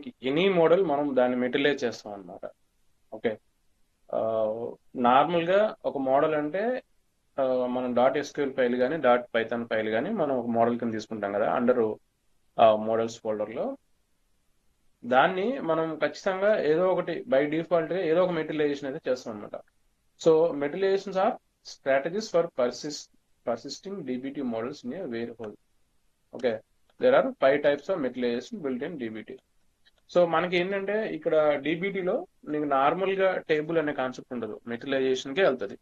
మనకి any model మనం దాన్ని మెటీరియలైజ్ చేస్తాం అనమాట. ఓకే. నార్మల్గా ఒక మోడల్ అంటే మనం డాట్ ఎస్క్యూఎల్ ఫైల్ కానీ డాట్ పైథాన్ ఫైల్ కానీ మనం ఒక మోడల్ కింద తీసుకుంటాం కదా అండర్ మోడల్స్ ఫోల్డర్లో. దాన్ని మనం ఖచ్చితంగా ఏదో ఒకటి బై డిఫాల్ట్గా ఏదో ఒక మెటీరియలైజేషన్ అయితే చేస్తాం అనమాట. So materialisations are strategies for persisting DBT models in a variable. Okay. There are 5 types of materialisation built in DBT. So మనకి ఏంటంటే ఇక్కడ DBTలో నీకు నార్మల్గా టేబుల్ అనే కాన్సెప్ట్ ఉండదు, మెటీరియలైజేషన్కే వెళ్తుంది.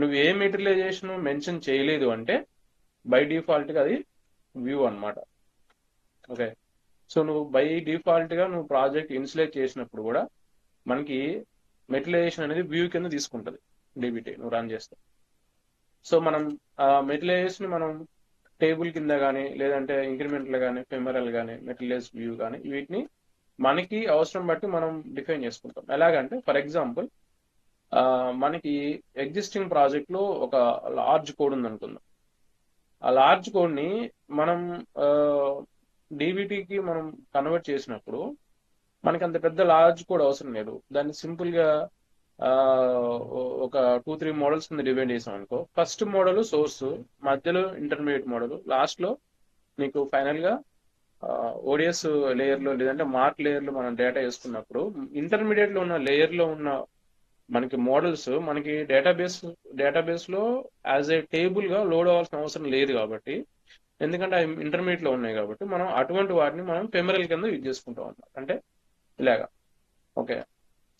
నువ్వు ఏ మెటీరియలైజేషన్ మెన్షన్ చేయలేదు అంటే బై డిఫాల్ట్గా అది వ్యూ అన్నమాట. ఓకే. సో నువ్వు బై డిఫాల్ట్గా నువ్వు ప్రాజెక్ట్ ఇన్స్టలేట్ చేసినప్పుడు కూడా మనకి మెటీరియలైజేషన్ అనేది వ్యూ కింద తీసుకుంటుంది DBT నువ్వు రన్ చేస్తే. సో మనం మెటీరియలైజేషన్ మనం టేబుల్ కింద కానీ లేదంటే ఇంక్రిమెంట్లు కానీ ఫెమరల్ కానీ మెటీరియలైజ్ వ్యూ కానీ వీటిని మనకి అవసరం బట్టి మనం డిఫైన్ చేసుకుంటాం. ఎలాగంటే ఫర్ ఎగ్జాంపుల్ మనకి ఎగ్జిస్టింగ్ ప్రాజెక్ట్లో ఒక లార్జ్ కోడ్ ఉంది అనుకుందాం. ఆ లార్జ్ కోడ్ని మనం DBTకి మనం కన్వర్ట్ చేసినప్పుడు మనకి అంత పెద్ద లార్జ్ కోడ్ అవసరం లేదు. దాన్ని సింపుల్గా ఒక 2-3 మోడల్స్ కింద డివైడ్ చేసాం అనుకో. ఫస్ట్ మోడల్ సోర్స్, మధ్యలో ఇంటర్మీడియట్ మోడల్, లాస్ట్లో నీకు ఫైనల్గా ODS లేయర్లో లేదంటే మార్క్ లేయర్లో మనం డేటా వేసుకున్నప్పుడు ఇంటర్మీడియట్లో ఉన్న లేయర్లో ఉన్న మనకి మోడల్స్ మనకి డేటాబేస్లో యాజ్ ఏ టేబుల్గా లోడ్ అవ్వాల్సిన అవసరం లేదు కాబట్టి, ఎందుకంటే అవి ఇంటర్మీడియట్లో ఉన్నాయి కాబట్టి మనం అటువంటి వాటిని మనం ఫెమరల్ కింద యూజ్ చేసుకుంటాం అన్నమాట. అంటే ఇలాగా. ఓకే.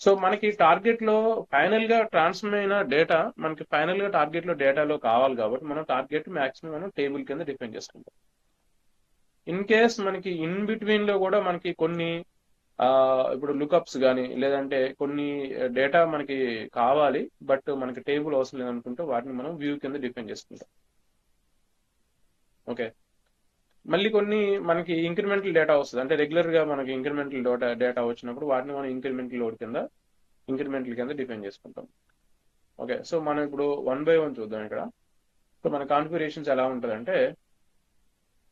సో మనకి టార్గెట్లో ఫైనల్గా ట్రాన్స్ఫర్ అయిన డేటా మనకి ఫైనల్గా టార్గెట్లో డేటాలో కావాలి కాబట్టి మనం టార్గెట్ మ్యాక్సిమం మనం టేబుల్ కింద డిఫైన్ చేసుకుంటాం. ఇన్ కేస్ మనకి ఇన్ బిట్వీన్లో కూడా మనకి కొన్ని ఇప్పుడు లుకప్స్ కానీ లేదంటే కొన్ని డేటా మనకి కావాలి బట్ మనకి టేబుల్ అవసరం లేదనుకుంటే వాటిని మనం వ్యూ కింద డిఫైన్ చేసుకుంటాం. ఓకే. మళ్ళీ కొన్ని మనకి ఇంక్రిమెంటల్ డేటా వస్తుంది, అంటే రెగ్యులర్గా మనకి ఇంక్రిమెంటల్ డేటా వచ్చినప్పుడు వాటిని మనం ఇంక్రిమెంటల్ కింద డిఫైన్ చేసుకుంటాం. ఓకే. సో మనం ఇప్పుడు 1 by 1 చూద్దాం ఇక్కడ. సో మన కాన్ఫిగరేషన్స్ ఎలా ఉంటుందంటే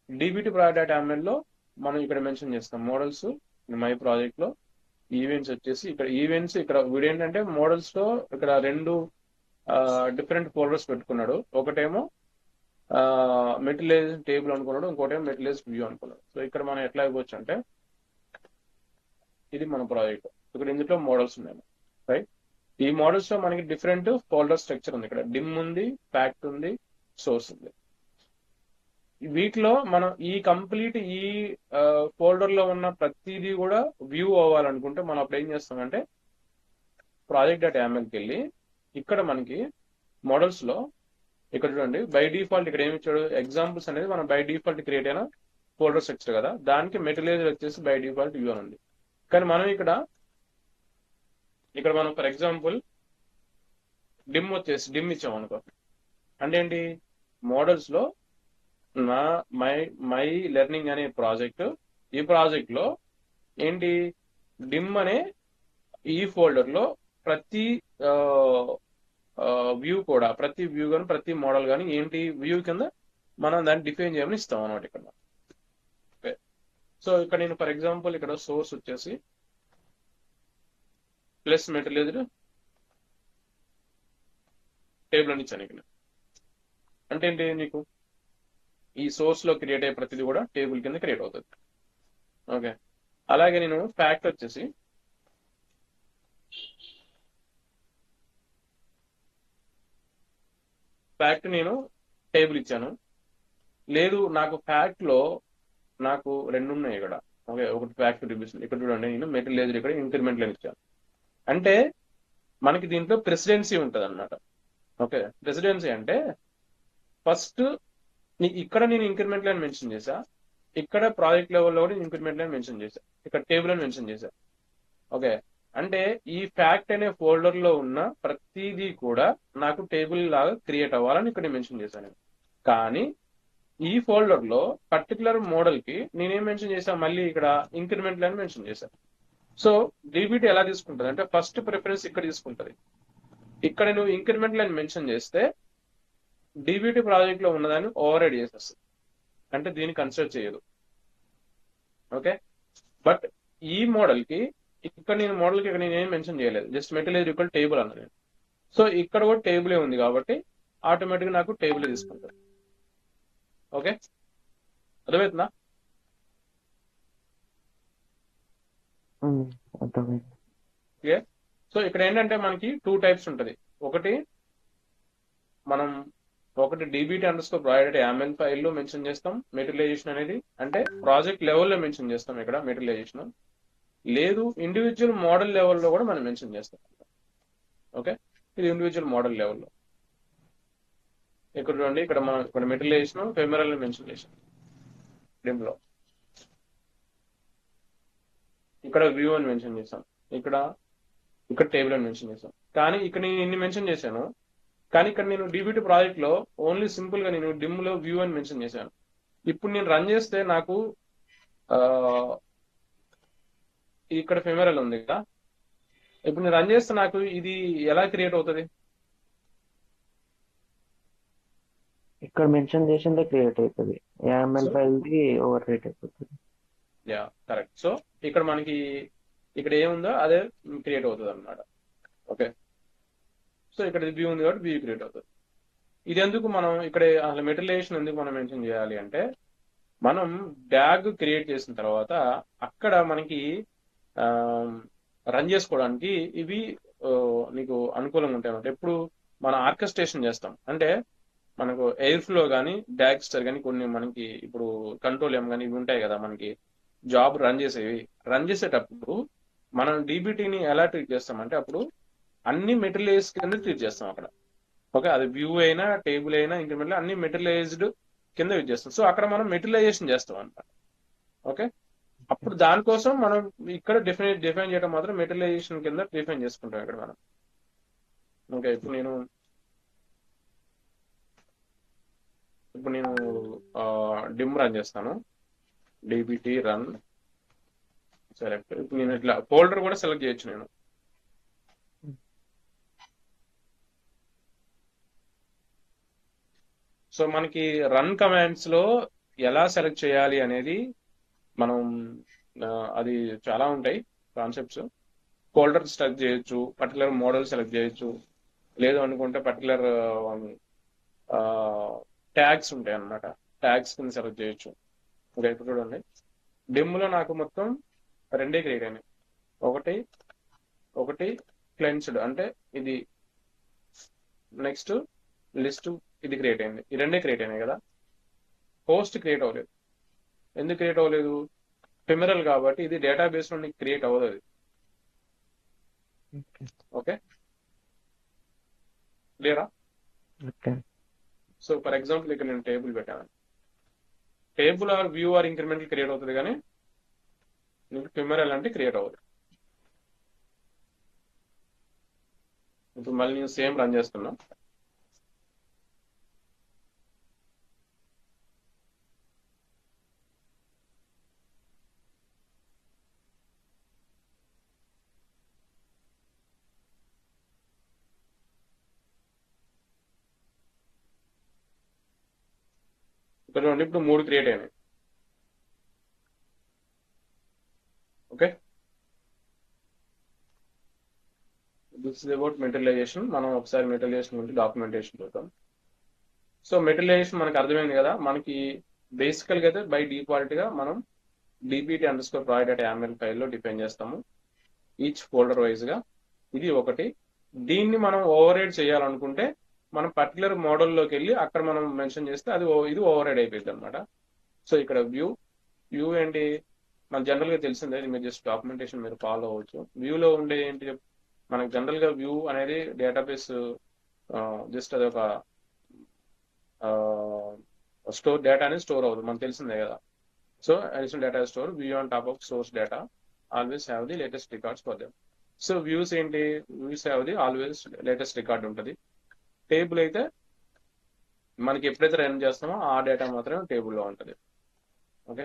DBT pro.ml మనం ఇక్కడ మెన్షన్ చేస్తాం మోడల్స్ మై ప్రాజెక్ట్లో. ఈవెంట్స్ వచ్చేసి ఇక్కడ ఈవెంట్స్ ఇక్కడ వీడు ఏంటంటే మోడల్స్లో ఇక్కడ 2 డిఫరెంట్ ఫోల్డర్స్ పెట్టుకున్నాడు. ఒకటేమో మెటీరియలైజ్ టేబుల్ అనుకున్నాడు, ఇంకోటేమో మెటీరియలైజ్ వ్యూ అనుకున్నాడు. సో ఇక్కడ మనం ఎట్లా ఇవ్వచ్చు అంటే ఇది మన ప్రాజెక్ట్, ఇక్కడ ఇందులో మోడల్స్ ఉన్నాయి రైట్. ఈ మోడల్స్ లో మనకి డిఫరెంట్ ఫోల్డర్ స్ట్రక్చర్ ఉంది. ఇక్కడ డిమ్ ఉంది, ఫ్యాక్ట్ ఉంది, సోర్స్ ఉంది. వీటిలో మనం ఈ కంప్లీట్ ఈ ఫోల్డర్ లో ఉన్న ప్రతిదీ కూడా వ్యూ అవ్వాలనుకుంటే మనం అప్పుడు ఏం చేస్తామంటే project.yamlకి వెళ్ళి ఇక్కడ మనకి మోడల్స్ లో ఇక్కడ చూడండి బై డిఫాల్ట్ ఇక్కడ ఏమి ఇచ్చాడు, ఎగ్జాంపుల్స్ అనేది మనం బై డిఫాల్ట్ క్రియేట్ అయిన ఫోల్డర్ స్ట్రక్చర్ కదా, దానికి మెటీరియల్ వచ్చేసి బై డిఫాల్ట్ వ్యూ అని ఉంది. కానీ మనం ఇక్కడ మనం ఫర్ ఎగ్జాంపుల్ డిమ్ ఇచ్చాం అనుకో. అంటే ఏంటి, మోడల్స్ లో నా మై లెర్నింగ్ అనే ప్రాజెక్ట్, ఈ ప్రాజెక్ట్ లో ఏంటి డిమ్ అనే ఈ ఫోల్డర్ లో ప్రతి వ్యూ కూడా ప్రతి వ్యూ కానీ ప్రతి మోడల్ కానీ ఏంటి వ్యూ కింద మనం దాన్ని డిఫైన్ చేయమని ఇస్తాం అనమాట ఇక్కడ. సో ఇక్కడ నేను ఫర్ ఎగ్జాంపుల్ ఇక్కడ సోర్స్ వచ్చేసి ప్లస్ మెటీరియల్ టేబుల్ అని ఇచ్చాను ఇక్కడ. అంటే ఏంటి, నీకు ఈ సోర్స్ లో క్రియేట్ అయ్యే ప్రతిదీ కూడా టేబుల్ కింద క్రియేట్ అవుతుంది. ఓకే. అలాగే నేను ఫ్యాక్ట్ వచ్చేసి ఫ్యాక్ట్ నేను టేబుల్ ఇచ్చాను. లేదు నాకు ఫ్యాక్ట్ లో నాకు 2 ఉన్నాయి ఇక్కడ. ఓకే. ఒకటి ఫ్యాక్ట్ రివ్యూషన్ ఇక్కడ చూడండి, నేను మెటీరియల్ ఇక్కడ ఇంక్రిమెంట్ అని ఇచ్చాను. అంటే మనకి దీంట్లో ప్రెసిడెన్సీ ఉంటుంది అన్నమాట. ఓకే. ప్రెసిడెన్సీ అంటే ఫస్ట్ ఇక్కడ నేను ఇంక్రిమెంట్ అని మెన్షన్ చేశా, ఇక్కడ ప్రాజెక్ట్ లెవెల్లో కూడా ఇంక్రిమెంట్ అని మెన్షన్ చేశా, ఇక్కడ టేబుల్ అని మెన్షన్ చేశా. ఓకే. అంటే ఈ ఫ్యాక్ట్ అనే ఫోల్డర్ లో ఉన్న ప్రతిదీ కూడా నాకు టేబుల్ లాగా క్రియేట్ అవ్వాలని ఇక్కడ మెన్షన్ చేశాను. కానీ ఈ ఫోల్డర్ లో పర్టికులర్ మోడల్ కి నేనేం మెన్షన్ చేశాను, మళ్ళీ ఇక్కడ ఇంక్రిమెంట్ అని మెన్షన్ చేశాను. సో DBT ఎలా తీసుకుంటుంది అంటే ఫస్ట్ ప్రిఫరెన్స్ ఇక్కడ తీసుకుంటుంది. ఇక్కడ నువ్వు ఇంక్రిమెంట్ అని మెన్షన్ చేస్తే DBT ప్రాజెక్ట్ లో ఉన్నదాన్ని ఓవర్ చేసేస్తుంది, అంటే దీన్ని కన్సిడర్ చేయదు. ఓకే. బట్ ఈ మోడల్ కి ఇక్కడ నేను మోడల్ కి ఇక్కడ నేను ఏం మెన్షన్ చేయలేదు, జస్ట్ మెటీరియల్ ఈక్వల్ టేబుల్ అన్న నేను. సో ఇక్కడ కూడా టేబులే ఉంది కాబట్టి ఆటోమేటిక్గా నాకు టేబుల్ తీసుకుంటాను. ఓకే, అర్థమవుతుందా? అర్థమైంది. ఓకే, సో ఇక్కడ ఏంటంటే మనకి 2 టైప్స్ ఉంటుంది. ఒకటి మనం DBT under score project YAML ఫైల్లో మెన్షన్ చేస్తాం మెటీరియలైజేషన్ అనేది, అంటే ప్రాజెక్ట్ లెవెల్లో మెన్షన్ చేస్తాం ఇక్కడ మెటీరియలైజేషన్. లేదు ఇండివిజువల్ మోడల్ లెవెల్లో కూడా మనం మెన్షన్ చేస్తాం. ఓకే, ఇది ఇండివిజువల్ మోడల్ లెవెల్లో. ఇక్కడ చూడండి, ఇక్కడ మనం ఇక్కడ మెటీరియలైజేషన్ ఫెమరల్ మెన్షన్ చేసాం డిమ్లో. ఇక్కడ వ్యూ అని మెన్షన్ చేసాం, ఇక్కడ టేబుల్ అని మెన్షన్ చేసాం. కానీ ఇక్కడ నేను ఇన్ని మెన్షన్ చేశాను, కానీ ఇక్కడ నేను డీబీటీ ప్రాజెక్ట్ లో ఓన్లీ సింపుల్ గా నేను డిమ్ లో వ్యూ అని మెన్షన్ చేశాను. ఇప్పుడు నేను రన్ చేస్తే నాకు ఇక్కడ ఫెమరల్ ఉంది కదా, ఇప్పుడు నేను రన్ చేస్తే నాకు ఇది ఎలా క్రియేట్ అవుతుంది? ఇక్కడ మెన్షన్ చేసిందే క్రియేట్ అవుతుంది, AML file the overwrite అయిపోతుంది. Yeah correct. సో ఇక్కడ మనకి ఇక్కడ ఏముందో అదే క్రియేట్ అవుతుంది అనమాట. ఓకే, సో ఇక్కడ వ్యూ ఉంది కాబట్టి వ్యూ క్రియేట్ అవుతుంది. ఇది ఎందుకు మనం ఇక్కడ అసలు మెటీరియలైజేషన్ ఎందుకు మనం మెన్షన్ చేయాలి అంటే, మనం డ్యాగ్ క్రియేట్ చేసిన తర్వాత అక్కడ మనకి రన్ చేసుకోవడానికి ఇవి నీకు అనుకూలంగా ఉంటాయి అన్నమాట. ఎప్పుడు మనం ఆర్కెస్ట్రేషన్ చేస్తాం అంటే మనకు ఎయిర్ ఫ్లో కానీ డాగ్స్టర్ కానీ కొన్ని మనకి ఇప్పుడు కంట్రోల్ ఏం కానీ ఇవి ఉంటాయి కదా, మనకి జాబ్ రన్ చేసేటప్పుడు మనం డీబీటీని ఎలా ట్రీట్ చేస్తాం అంటే, అప్పుడు అన్ని మెటీరియలైజ్ కింద ట్రీట్ చేస్తాం అక్కడ. ఓకే, అది వ్యూ అయినా టేబుల్ అయినా ఇంక్రిమెంట్ అన్ని మెటీరియలైజ్డ్ కింద యూజ్ చేస్తాం. సో అక్కడ మనం మెటీరియలైజేషన్ చేస్తాం అనమాట. ఓకే, అప్పుడు దానికోసం మనం ఇక్కడ డిఫైన్ చేయడం మాత్రం మెటీరియలైజేషన్ కింద డిఫైన్ చేసుకుంటాం ఇక్కడ మనం. ఓకే, ఇప్పుడు నేను డిమ్ రన్ చేస్తాను, డిబిటి రన్ సెలెక్ట్. ఇప్పుడు నేను ఇట్లా ఫోల్డర్ కూడా సెలెక్ట్ చేయొచ్చు నేను. సో మనకి రన్ కమాండ్స్ లో ఎలా సెలెక్ట్ చేయాలి అనేది మనం అది చాలా ఉంటాయి కాన్సెప్ట్స్. ఫోల్డర్ సెలెక్ట్ చేయొచ్చు, పర్టికులర్ మోడల్ సెలెక్ట్ చేయొచ్చు, లేదు అనుకుంటే పర్టికులర్ ట్యాగ్స్ ఉంటాయి అన్నమాట, ట్యాగ్స్ కింద సెలెక్ట్ చేయొచ్చు. ఇంకా ఇప్పుడు చూడండి, డిమ్లో నాకు మొత్తం 2 క్రియేట్ అయినాయి. ఒకటి క్లెన్స్డ్ అంటే ఇది, నెక్స్ట్ లిస్ట్ ఇది క్రియేట్ అయింది. ఈ 2 క్రియేట్ అయినాయి కదా. పోస్ట్ క్రియేట్ అవ్వలేదు. ఎందుకు క్రియేట్ అవ్వలేదు? ఫెమరల్ కాబట్టి ఇది డేటాబేస్ లో నీకు క్రియేట్ అవ్వదు అది. ఓకే, క్లియరా? సో ఫర్ ఎగ్జాంపుల్ ఇక్కడ నేను టేబుల్ పెట్టాను, table or view or incremental create అవుతుంది, కానీ నీకు ఫెమరల్ అంటే క్రియేట్ అవ్వదు. ఇప్పుడు మళ్ళీ నేను సేమ్ రన్ చేస్తున్నా. ఇక్కడ చూడండి, ఇప్పుడు 3 క్రియేట్ అయినాయి. Okay, this is about materialisation. మనం ఒకసారి మెటీరియలైజేషన్ గురించి డాక్యుమెంటేషన్ చూద్దాం. సో మెటీరియలైజేషన్ మనకు అర్థమైంది కదా. మనకి బేసికల్ గా అయితే బై డిఫాల్ట్ గా మనం dbt అండర్స్కోర్ ప్రాజెక్ట్ యామెల్ ఫైల్లో డిఫైన్ చేస్తాము ఈచ్ ఫోల్డర్ వైజ్ గా. ఇది ఒకటి. దీన్ని మనం ఓవర్ రైడ్ చేయాలనుకుంటే మనం పర్టికులర్ మోడల్లోకి వెళ్ళి అక్కడ మనం మెన్షన్ చేస్తే ఇది ఓవర్ రైడ్ అయిపోయింది అనమాట. సో ఇక్కడ వ్యూ ఏంటి మన జనరల్ గా తెలిసిందే, మీరు జస్ట్ డాక్యుమెంటేషన్ మీరు ఫాలో అవ్వచ్చు. వ్యూలో ఉండే ఏంటి, మనకు జనరల్ గా వ్యూ అనేది డేటాబేస్ జస్ట్ అది ఒక స్టోర్ డేటా అనేది స్టోర్ అవుతుంది, మనకు తెలిసిందే కదా. So additional data store view on top of source data always have the latest records for them. So views ఏంటి, views have the always latest record ఉంటుంది. టేబుల్ అయితే మనకి ఎప్పుడైతే రన్ చేస్తామో ఆ డేటా మాత్రమే టేబుల్లో ఉంటుంది. ఓకే,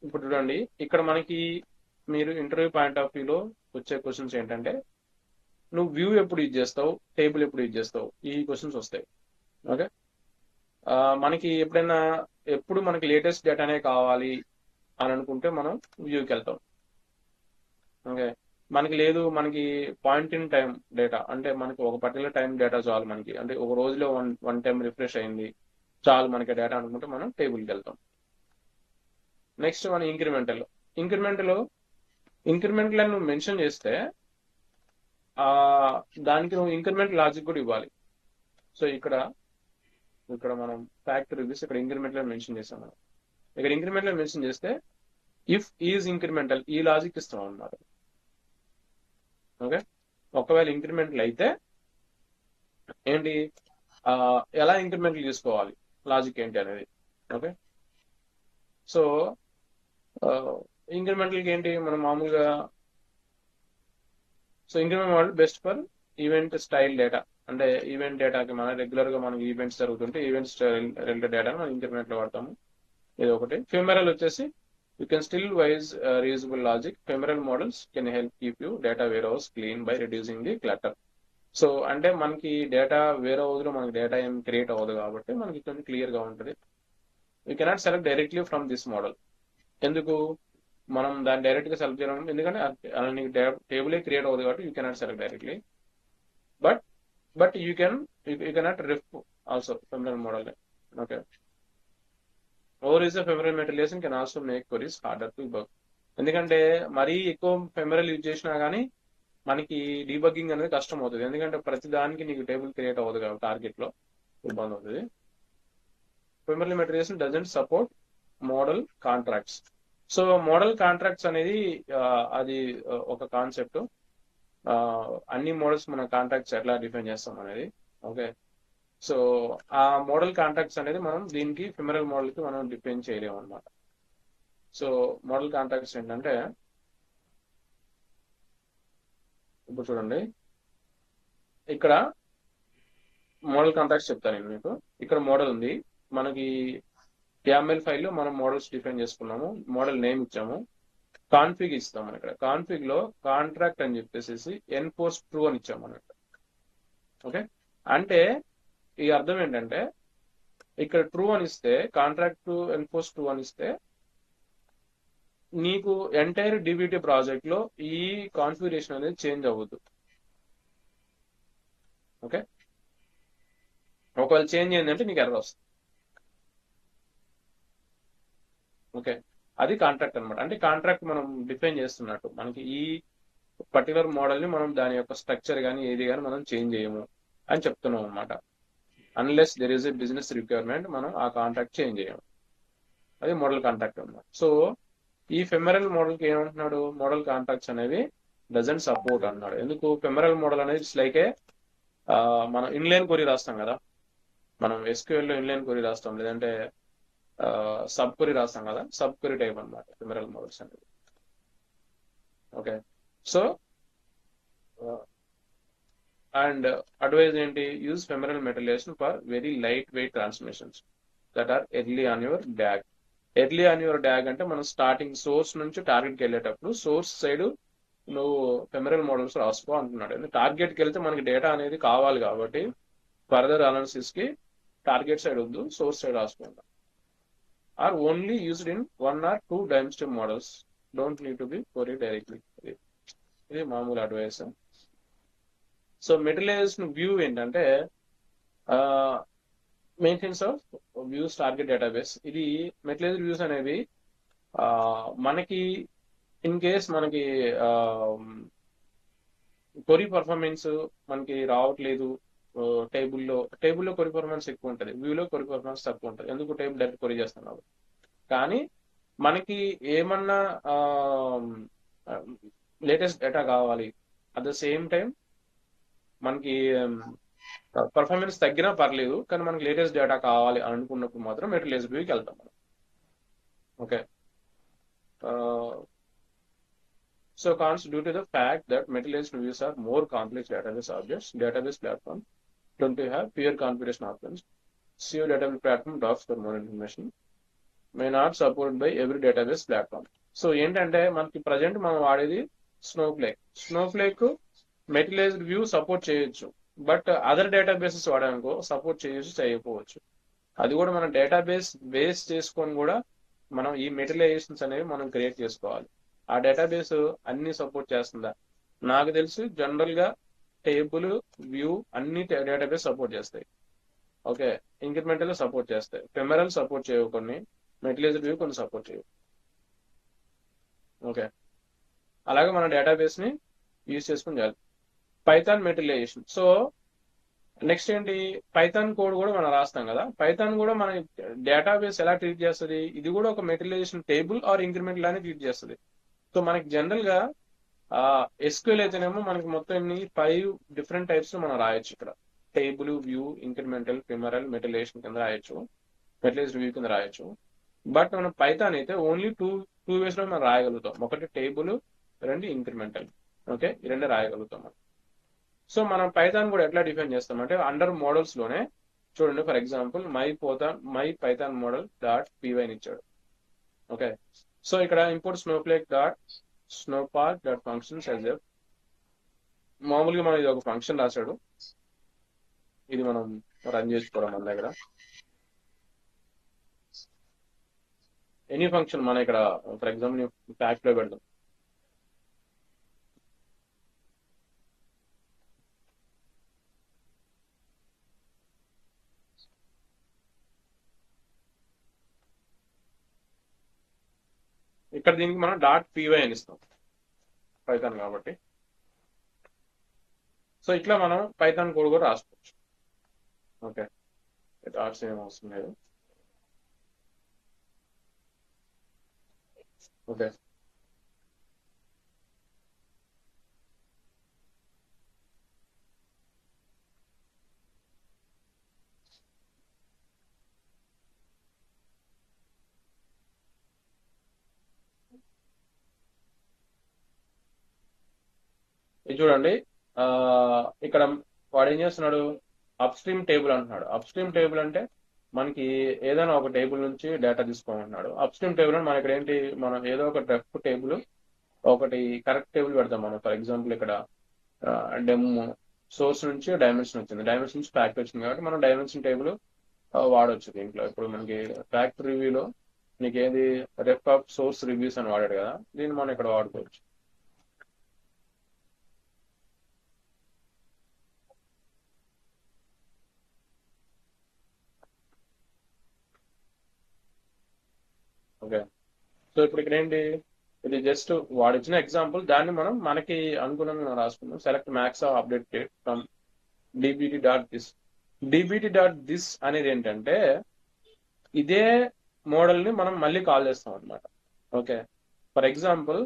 ఇప్పుడు చూడండి, ఇక్కడ మనకి మీరు ఇంటర్వ్యూ పాయింట్ ఆఫ్ వ్యూలో వచ్చే క్వశ్చన్స్ ఏంటంటే, నువ్వు వ్యూ ఎప్పుడు యూజ్ చేస్తావు, టేబుల్ ఎప్పుడు యూజ్ చేస్తావు, ఈ క్వశ్చన్స్ వస్తాయి. ఓకే, మనకి ఎప్పుడు మనకి లేటెస్ట్ డేటానే కావాలి అని అనుకుంటే మనం వ్యూకి వెళ్తాం. ఓకే, మనకి లేదు, మనకి పాయింట్ ఇన్ టైం డేటా అంటే మనకి ఒక పర్టికులర్ టైం డేటా చాలు మనకి, అంటే ఒక రోజులో వన్ టైం రిఫ్రెష్ అయింది చాలు మనకి డేటా అనుకుంటే మనం టేబుల్కి వెళ్తాం. నెక్స్ట్ మన ఇంక్రిమెంటల్ ఇంక్రిమెంటల్ అని నువ్వు మెన్షన్ చేస్తే ఆ దానికి నువ్వు ఇంక్రిమెంట్ లాజిక్ కూడా ఇవ్వాలి. సో ఇక్కడ మనం ఫ్యాక్ట్ రివ్యూస్ ఇక్కడ ఇంక్రిమెంటల్ మెన్షన్ చేస్తాం మనం. ఇక్కడ ఇంక్రిమెంటల్ మెన్షన్ చేస్తే ఇఫ్ ఈజ్ ఇంక్రిమెంటల్ ఈ లాజిక్ ఇస్తాం అన్నమాట. ఓకే, ఒకవేళ ఇంక్రిమెంటల్ అయితే ఏంటి, ఎలా ఇంక్రిమెంటల్ తీసుకోవాలి, లాజిక్ ఏంటి అనేది. ఓకే, సో ఇంక్రిమెంటల్కి ఏంటి మనం మామూలుగా, so increment model best for event style data, అంటే ఈవెంట్ డేటాకి మన రెగ్యులర్గా మనకి ఈవెంట్స్ జరుగుతుంటే ఈవెంట్స్ రిలేటెడ్ డేటాను మనం ఇంక్రిమెంట్లో వాడతాము. ఇది ఒకటి. ఫెమరల్ వచ్చేసి you can still use reusable logic. Ephemeral models can help keep you data warehouse clean by reducing the clutter. So అంటే మనకి డేటా వేరే హౌస్ లో మనకి డేటా ఏం క్రియేట్ అవ్వదు కాబట్టి మనకి కొంచెం క్లియర్ గా ఉంటుంది. You cannot select directly from this model. ఎందుకు మనం దాన్ని డైరెక్ట్ గా సెలెక్ట్ చేయడం, ఎందుకంటే నీకు టేబుల్ క్రియేట్ అవ్వదు కాబట్టి you cannot select directly. But you cannot ref also ephemeral model. Okay, overuse ephemeral materials can also make queries harder to bug. ఎందుకంటే మరీ ఎక్కువ ఫెమరల్ యూజ్ చేసినా కానీ మనకి డీబగ్గింగ్ అనేది కష్టం అవుతుంది, ఎందుకంటే ప్రతి దానికి నీకు టేబుల్ క్రియేట్ అవ్వదు కాబట్టి టార్గెట్ లో ఇబ్బంది అవుతుంది. Femoral materials doesn't support model contracts. So model contracts అనేది అది ఒక కాన్సెప్ట్. అన్ని మోడల్స్ మన కాంట్రాక్ట్స్ ఎట్లా డిఫైన్ చేస్తాం అనేది. ఓకే, సో ఆ మోడల్ కాంట్రాక్ట్స్ అనేది మనం దీనికి ఫెమరల్ మోడల్ కి మనం డిఫైన్ చేయలేము అనమాట. సో మోడల్ కాంట్రాక్ట్స్ ఏంటంటే ఇప్పుడు చూడండి, ఇక్కడ మోడల్ కాంట్రాక్ట్స్ చెప్తాను నేను మీకు. ఇక్కడ మోడల్ ఉంది మనకి, YAML ఫైల్లో మనం మోడల్స్ డిఫైన్ చేసుకున్నాము, మోడల్ నేమ్ ఇచ్చాము, కాన్ఫిగ్ ఇస్తాం. మనం ఇక్కడ కాన్ఫిగ్ లో కాంట్రాక్ట్ అని చెప్పేసి ఎన్ఫోర్స్ ట్రూ అని ఇచ్చాము మనం. ఓకే, అంటే ఈ అర్థం ఏంటంటే ఇక్కడ ట్రూ అని ఇస్తే, కాంట్రాక్ట్ టు ఎన్ఫోర్స్ ట్రూ అని ఇస్తే నీకు ఎంటైర్ డిబిటీ ప్రాజెక్ట్ లో ఈ కాన్ఫిగరేషన్ అనేది చేంజ్ అవ్వదు. ఓకే, ఒకవేళ చేంజ్ అయిందంటే నీకు ఎర్రర్ వస్తుంది. ఓకే, అది కాంట్రాక్ట్ అనమాట. అంటే కాంట్రాక్ట్ మనం డిఫైన్ చేస్తున్నట్టు మనకి ఈ పర్టికులర్ మోడల్ ని మనం దాని యొక్క స్ట్రక్చర్ కానీ ఏది కానీ మనం చేంజ్ చేయము అని చెప్తున్నాం అనమాట. Unless there is a business requirement మనం ఆ కాంట్రాక్ట్ చేంజ్ చేయము. అది మోడల్ కాంట్రాక్ట్ అనమాట. సో ఈ ఫెమరల్ మోడల్ కి ఏమంటున్నాడు, మోడల్ కాంట్రాక్ట్స్ అనేవి డజంట్ సపోర్ట్ అన్నాడు. ఎందుకు, ఫెమరల్ మోడల్ అనేది ఇట్స్ లైక్ ఏ మనం ఇన్లైన్ క్వరీ రాస్తాం కదా, మనం SQL లో ఇన్లైన్ క్వరీ రాస్తాం, లేదంటే సబ్ క్వరీ రాస్తాం కదా, సబ్ క్వరీ టైప్ అనమాట ఫెమరల్ మోడల్స్ అనేది. ఓకే, సో అండ్ అడ్వైజ్ ఏంటి, use ephemeral materials for very light weight transmissions that are early on your DAG. Early on your DAG అంటే మనం starting source నుంచి టార్గెట్కి వెళ్ళేటప్పుడు సోర్స్ సైడ్ నువ్వు ephemeral models రాసుకో అంటున్నాడు. టార్గెట్కి వెళ్తే మనకి డేటా అనేది కావాలి కాబట్టి ఫర్దర్ అనాలిసిస్ కి టార్గెట్ సైడ్ వద్దు, సోర్స్ సైడ్ రాసుకుంటాం. Are only used in 1 or 2 dimensional models, don't need to be query directly. ఇది మామూలు అడ్వైస్. సో మెటీరియలైజేషన్ వ్యూ ఏంటంటే maintenance of views target database. ఇది మెటీరియలైజ్డ్ వ్యూస్ అనేవి మనకి ఇన్ కేస్ మనకి క్వరీ పర్ఫార్మెన్స్ మనకి రావట్లేదు, టేబుల్లో క్వరీ పర్ఫార్మెన్స్ ఎక్కువ ఉంటుంది, వ్యూలో క్వరీ పర్ఫార్మెన్స్ తక్కువ ఉంటుంది. ఎందుకు, టేబుల్ డైరెక్ట్ క్వరీ చేస్తున్నాం. కానీ మనకి ఏమన్నా లేటెస్ట్ డేటా కావాలి, అట్ ద సేమ్ టైం మనకి పర్ఫార్మెన్స్ తగ్గినా పర్లేదు కానీ మనకి లేటెస్ట్ డేటా కావాలి అని అనుకున్నప్పుడు మాత్రం మెటీరియలైజ్డ్ వ్యూకి వెళ్తాం మనం. Okay, so cons due to the fact that materialized views are more complex database objects, database platform don't have fewer configuration options. SEO database platform docs for more information may not supported by every database platform. So ఏంటంటే మనకి present మనం వాడేది Snowflake materialised view support చేయొచ్చు, but other databases వాడానుకో support చేయొచ్చు చేయకపోవచ్చు. అది కూడా మన డేటాబేస్ బేస్ చేసుకొని కూడా మనం ఈ మెటీరియలైజేషన్స్ అనేవి మనం క్రియేట్ చేసుకోవాలి. ఆ డేటాబేస్ అన్ని సపోర్ట్ చేస్తుందా? నాకు తెలిసి జనరల్ గా టేబుల్, వ్యూ అన్ని డేటాబేస్ సపోర్ట్ చేస్తాయి. ఓకే, ఇంక్రిమెంటల్ సపోర్ట్ చేస్తాయి, ఫెమరల్ సపోర్ట్ చేయవు, కొన్ని మెటీరియలైజ్డ్ వ్యూ కొన్ని సపోర్ట్ చేయవు. ఓకే, అలాగే మన డేటాబేస్ ని యూజ్ చేసుకుని చేయాలి. Python materialisation. సో నెక్స్ట్ ఏంటి, పైథాన్ కోడ్ కూడా మనం రాస్తాం కదా. పైథాన్ కూడా మన డేటాబేస్ ఎలా ట్రీట్ చేస్తుంది, ఇది కూడా ఒక మెటీరియలైజేషన్ టేబుల్ ఆర్ ఇంక్రిమెంట్ లానే ట్రీట్ చేస్తుంది. సో మనకి జనరల్ గా ఎస్క్యూఎల్ అయితేనేమో మనకి మొత్తం 5 డిఫరెంట్ టైప్స్ మనం రాయొచ్చు. ఇక్కడ table, view, incremental, femoral, materialisation కింద రాయొచ్చు, మెటీరియలైజ్డ్ వ్యూ కింద రాయొచ్చు. బట్ మనం పైథాన్ అయితే ఓన్లీ టూ వేస్ లో మనం రాయగలుగుతాం. ఒకటి టేబుల్, రెండు ఇంక్రిమెంటల్. ఓకే, ఈ రెండే రాయగలుగుతాం మనం. సో మనం పైథాన్ కూడా ఎట్లా డిఫైన్ చేస్తామంటే అండర్ మోడల్స్ లోనే చూడండి. For example my Python model dot PY అని ఇచ్చాడు. ఓకే, సో ఇక్కడ import Snowflake dot Snowpark dot functions as F. మామూలుగా మనం ఇది ఒక ఫంక్షన్ రాశాడు, ఇది మనం రన్ చేసుకోవడం మన దగ్గర. ఎనీ ఫంక్షన్ మనం ఇక్కడ ఫర్ ఎగ్జాంపుల్ ఫ్యాక్ట్ లో పెడదాం. ఇక్కడ దీనికి మనం డాట్ పీవై అని ఇస్తాం పైథాన్ కాబట్టి. సో ఇట్లా మనం పైథాన్ కోడ్ కూడా రాసుకోవచ్చు. ఓకే, డాట్స్ ఏం అవసరం లేదు. ఓకే, ఇది చూడండి. ఆ ఇక్కడ వాడు ఏం చేస్తున్నాడు, అప్ స్ట్రీమ్ టేబుల్ అంటున్నాడు. అప్ స్ట్రీమ్ టేబుల్ అంటే మనకి ఏదైనా ఒక టేబుల్ నుంచి డేటా తీసుకోమంటున్నాడు. అప్ స్ట్రీమ్ టేబుల్ అంటే మన ఇక్కడ ఏంటి, మనం ఏదో ఒక డెఫ్ టేబుల్, ఒకటి కరెక్ట్ టేబుల్ పెడతాం మనం. ఫర్ ఎగ్జాంపుల్ ఇక్కడ డెమ్ సోర్స్ నుంచి డైమెన్షన్ వచ్చింది, డైమెన్షన్ నుంచి ఫ్యాక్ట్ వచ్చింది కాబట్టి మనం డైమెన్షన్ టేబుల్ వాడవచ్చు దీంట్లో. ఇప్పుడు మనకి ఫ్యాక్ట్ రివ్యూలో నీకు ఏది రెఫ్ ఆఫ్ సోర్స్ రివ్యూస్ అని వాడాడు కదా, దీన్ని మనం ఇక్కడ వాడుకోవచ్చు. ఓకే, సో ఇప్పుడు ఇక్కడ ఏంటి, ఇది జస్ట్ వాడిచ్చిన ఎగ్జాంపుల్, దాన్ని మనం మనకి అనుగుణంగా మనం రాసుకుందాం. Select max of update date from dbt dot this. dbt dot this అనేది ఏంటంటే ఇదే మోడల్ ని మనం మళ్ళీ కాల్ చేస్తాం అనమాట. ఓకే, ఫర్ ఎగ్జాంపుల్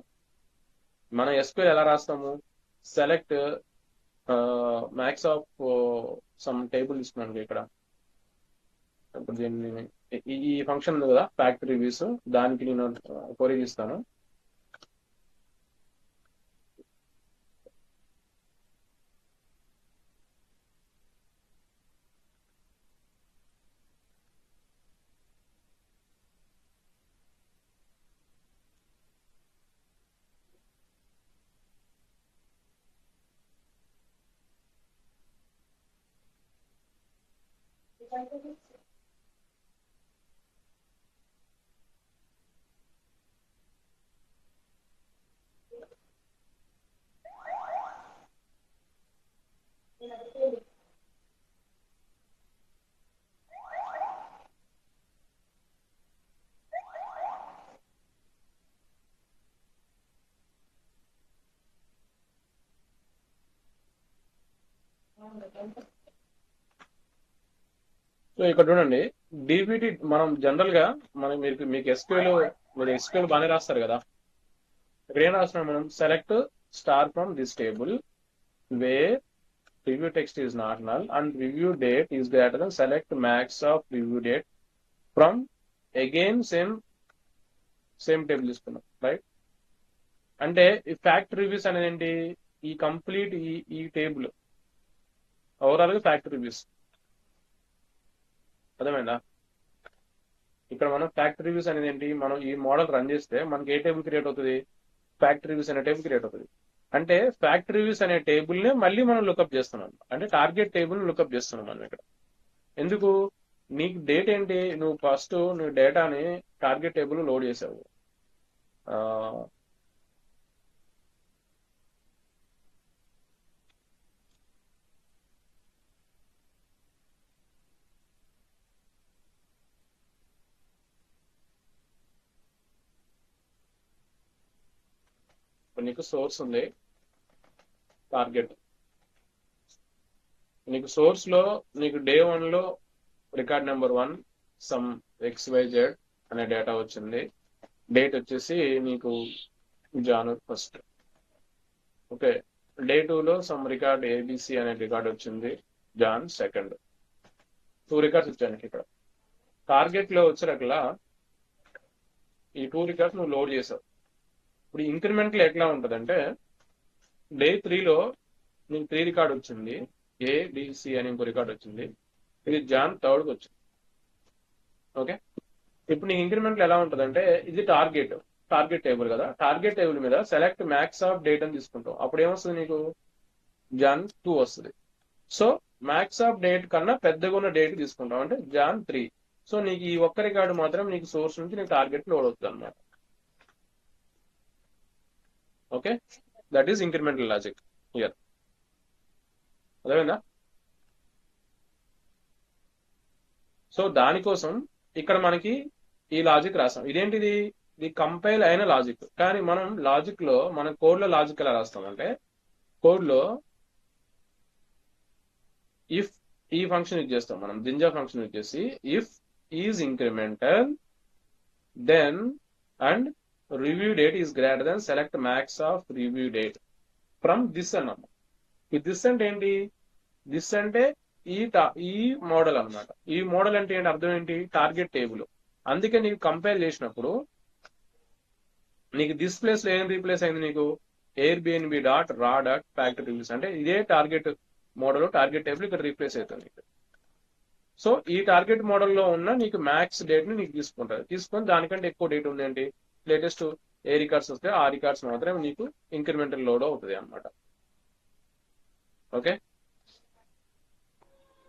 మనం ఎస్క్యూఎల్ ఎలా రాస్తాము, select max of some table తీసుకున్నాను ఇక్కడ. ఇప్పుడు దీన్ని ఈ ఫంక్షన్ ఉంది కదా ఫ్యాక్ట్ రివ్యూస్, దానికి నేను క్వరీ ఇస్తాను. సో ఇక్కడ చూడండి, డిబిటి మనం జనరల్ గా మనం మీకు ఎస్క్యూఎల్ బాగానే రాస్తారు కదా. ఇక్కడ ఏం రాస్తున్నాం మనం, select star from this table wear review text is not null and review date is greater then select max of review date from again same table తీసుకున్నాం, రైట్. అంటే ఈ ఫ్యాక్ట్ రివ్యూస్ అనేది ఏంటి, ఈ కంప్లీట్ ఈ టేబుల్ ఓవరాల్ గా fact reviews. అర్థమైందా? ఇక్కడ మనం ఫ్యాక్ట్ రివ్యూస్ అనేది ఏంటి, మనం ఈ మోడల్ రన్ చేస్తే మనకి ఏ టేబుల్ క్రియేట్ అవుతుంది, ఫ్యాక్ట్ రివ్యూస్ అనే టేబుల్ క్రియేట్ అవుతుంది. అంటే ఫ్యాక్ట్ రివ్యూస్ అనే టేబుల్ నే మళ్ళీ మనం లుకప్ చేస్తున్నాం, అంటే టార్గెట్ టేబుల్ లుకప్ చేస్తున్నాం మనం ఇక్కడ. ఎందుకు, నీకు డేట్ ఏంటి, నువ్వు ఫస్ట్ నువ్వు డేటాని టార్గెట్ టేబుల్ లోడ్ చేసావు. ఆ, ఇప్పుడు నీకు సోర్స్ ఉంది, టార్గెట్. నీకు సోర్స్ లో నీకు డే 1 లో రికార్డ్ నెంబర్ 1 సమ్ XYZ అనే డేటా వచ్చింది. డేట్ వచ్చేసి నీకు జనవరి 1. ఓకే. డే 2 లో సమ్ రికార్డ్ ABC అనే రికార్డ్ వచ్చింది జాన్ 2. 2 రికార్డ్స్ వచ్చాయి నీకు ఇక్కడ. టార్గెట్ లో వచ్చేరకలా ఈ 2 రికార్డ్స్ నువ్వు లోడ్ చేసావు. ఇప్పుడు ఇంక్రిమెంట్లు ఎట్లా ఉంటుందంటే డే 3 లో నీకు 3 రికార్డ్ వచ్చింది, ABC అని ఇంకో రికార్డ్ వచ్చింది. ఇది జాన్ 3కి వచ్చింది. ఓకే. ఇప్పుడు నీకు ఇంక్రిమెంట్లు ఎలా ఉంటుందంటే ఇది టార్గెట్ టేబుల్ కదా, టార్గెట్ టేబుల్ మీద సెలెక్ట్ మ్యాక్స్ ఆఫ్ డేట్ అని తీసుకుంటావు. అప్పుడు ఏమొస్తుంది నీకు, జాన్ 2 వస్తుంది. సో మ్యాక్స్ ఆఫ్ డేట్ కన్నా పెద్దగా ఉన్న డేట్ తీసుకుంటాం అంటే జాన్ 3. సో నీకు ఈ ఒక్క రికార్డు మాత్రం నీకు సోర్స్ నుంచి నీకు టార్గెట్ లోడ్ అవుతుంది అనమాట. Okay, that is incremental logic here. అర్థమైందా? సో దానికోసం ఇక్కడ మనకి ఈ లాజిక్ రాసాం. ఇదేంటిది, ఇది కంపైల్ అయిన లాజిక్. కానీ మనం లాజిక్ లో మన కోడ్ లో లాజిక్ ఎలా రాస్తామంటే కోడ్ లో ఇఫ్ ఈ ఫంక్షన్ యూజ్ చేస్తాం మనం, జింజా ఫంక్షన్ యూజ్ చేసి if is incremental then and review date is greater then select max of review date from this అన్నమాట. ఈ దిస్ అంటే ఏంటి, దిస్ అంటే ఈ మోడల్ అన్నమాట. ఈ మోడల్ అంటే ఏంటి, అర్థం ఏంటి, టార్గెట్ టేబుల్. అందుకే నీకు కంపైల్ చేసినప్పుడు నీకు దిస్ ప్లేస్ లో ఏం రీప్లేస్ అయింది, నీకు Airbnb డాట్ రా డాట్ ఫ్యాక్టరీ రివ్యూస్ అంటే ఇదే టార్గెట్ మోడల్, టార్గెట్ టేబుల్ ఇక్కడ రీప్లేస్ అవుతుంది నీకు. సో ఈ టార్గెట్ మోడల్లో ఉన్న నీకు మ్యాక్స్ డేట్ ని నీకు తీసుకుంటుంది. తీసుకొని దానికంటే ఎక్కువ డేట్ ఉంది ఏంటి, లేటెస్ట్ ఏ రికార్డ్స్ వస్తే ఆ రికార్డ్స్ మాత్రమే నీకు ఇంక్రిమెంటల్ లోడ్ అవుతుంది అనమాట. ఓకే.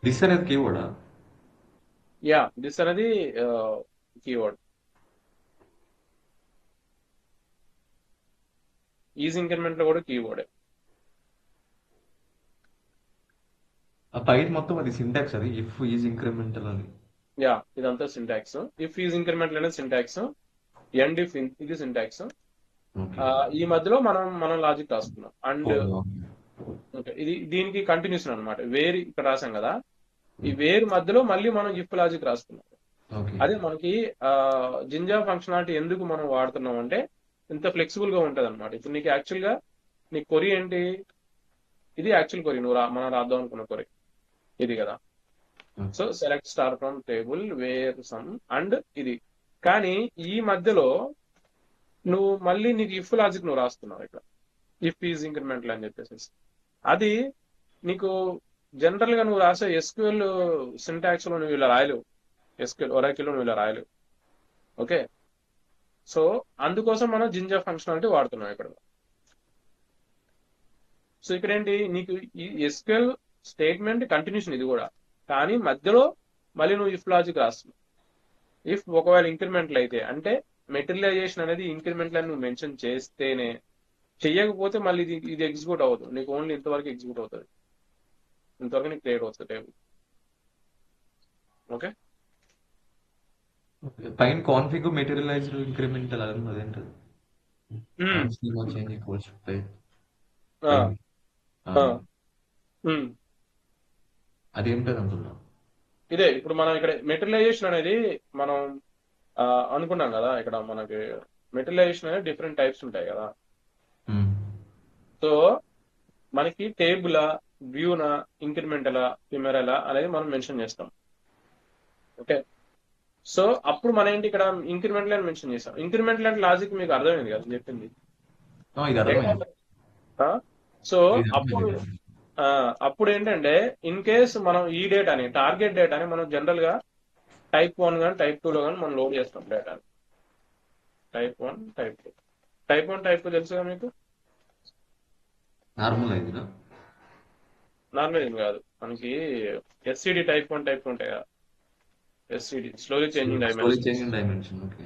దిస్ అనేది కీవర్డా? యా, దిస్ అనేది కీవర్డ్. ఈజ్ ఇంక్రిమెంట్ లో కూడా కీవర్డ్. ఆ పైన మొత్తం అది సింటాక్స్, అది ఇఫ్ ఈజ్ ఇంక్రిమెంటల్ అని. యా, ఇదంతా సింటాక్స్. ఇఫ్ ఈజ్ ఇంక్రిమెంటల్ అనేది సింటాక్స్, ఎండ్ ఇఫ్ ఇది సింటాక్స్. ఓకే. ఈ మధ్యలో మనం లాజిక్ రాసుకున్నాం. And okay. ఇది దీనికి కంటిన్యూషన్ అనమాట. వేర్ ఇక్కడ రాసాం కదా, ఈ వేర్ మధ్యలో మళ్ళీ మనం ఇఫ్ లాజిక్ రాసుకున్నాం. ఓకే. అదే మనకి జింజా ఫంక్షనాలిటీ ఎందుకు మనం వాడుతున్నాం అంటే ఇంత ఫ్లెక్సిబుల్ గా ఉంటది అనమాట. ఇప్పుడు నీకు యాక్చువల్ గా నీ కొరీ ఏంటి, ఇది యాక్చువల్ కొరీ, మనం రాద్దాం అనుకున్న కొరీ ఇది కదా. So select star from table wear some and ఇది. కానీ ఈ మధ్యలో నువ్వు మళ్ళీ నీకు ఇఫ్ లాజిక్ నువ్వు రాస్తున్నావు ఇక్కడ, ఇఫ్ ఈజ్ ఇంక్రిమెంటల్ అని చెప్పేసి. అది నీకు జనరల్ గా నువ్వు రాసే ఎస్క్యూఎల్ సింటాక్స్ లో నువ్వు ఇలా రాయలేవు, ఎస్క్యూఎల్ ఒరాకిల్ లో నువ్వు ఇలా రాయలేవు. ఓకే. సో అందుకోసం మనం జింజా ఫంక్షనాలిటీ వాడుతున్నాం ఇక్కడ. సో ఇక్కడ ఏంటి, నీకు ఈ ఎస్క్యూఎల్ స్టేట్మెంట్ కంటిన్యూషన్ ఇది కూడా, కానీ మధ్యలో మళ్ళీ నువ్వు ఇఫ్ లాజిక్ రాస్తున్నావు. ఇఫ్ ఒకవేళ ఇంక్రిమెంట్లు అయితే అంటే మెటీరియలైజేషన్ అనేది ఇంక్రిమెంట్లు అని నువ్వు మెన్షన్ చేస్తేనే, చెయ్యకపోతే మళ్ళీ ఇది ఎగ్జిక్యూట్ అవ్వదు. నీకు ఓన్లీ ఇంతవరకు ఎగ్జిక్యూట్ అవుతుంది, ఇంతవరకు నీకు క్రియేట్ అవుతుంది టేబుల్. ఓకే. పైన కాన్ఫిగ్ మెటీరియలైజ్డ్ ఇంక్రిమెంటల్ అదేంటది? చేంజ్ ఈక్వల్స్ అదేంటది అంటున్నా. ఇదే ఇప్పుడు మనం ఇక్కడ మెటీరియలైజేషన్ అనేది మనం అనుకున్నాం కదా. ఇక్కడ మనకి మెటీరియలైజేషన్ అనేది డిఫరెంట్ టైప్స్ ఉంటాయి కదా. సో మనకి టేబుల్ వ్యూనా ఇంక్రిమెంటలా హిమెరలా అనేది మనం మెన్షన్ చేస్తాం. ఓకే. సో అప్పుడు మన ఏంటి ఇక్కడ ఇంక్రిమెంటల్ అని మెన్షన్ చేస్తాం. ఇంక్రిమెంటల్ అంటే లాజిక్ మీకు అర్థమైంది కదా చెప్పింది. సో అప్పుడు ఏంటంటే ఇన్ కేస్ మనం ఈ డేటాని టార్గెట్ డేటాని మనం జనరల్ గా టైప్ 1 కానీ టైప్ 2 లో కానీ మనం లోడ్ చేస్తాం డేటాని. Type 1 type 2. టైప్ 1 టైప్ 2 తెలుసుగా మీకు? నార్మల్ ఏం కాదు, మనకి ఎస్సిడి టైప్ 1 టైప్ 2 ఉంటాయి కదా. SCD, slowly changing slowly dimensions. Changing dimension. Okay.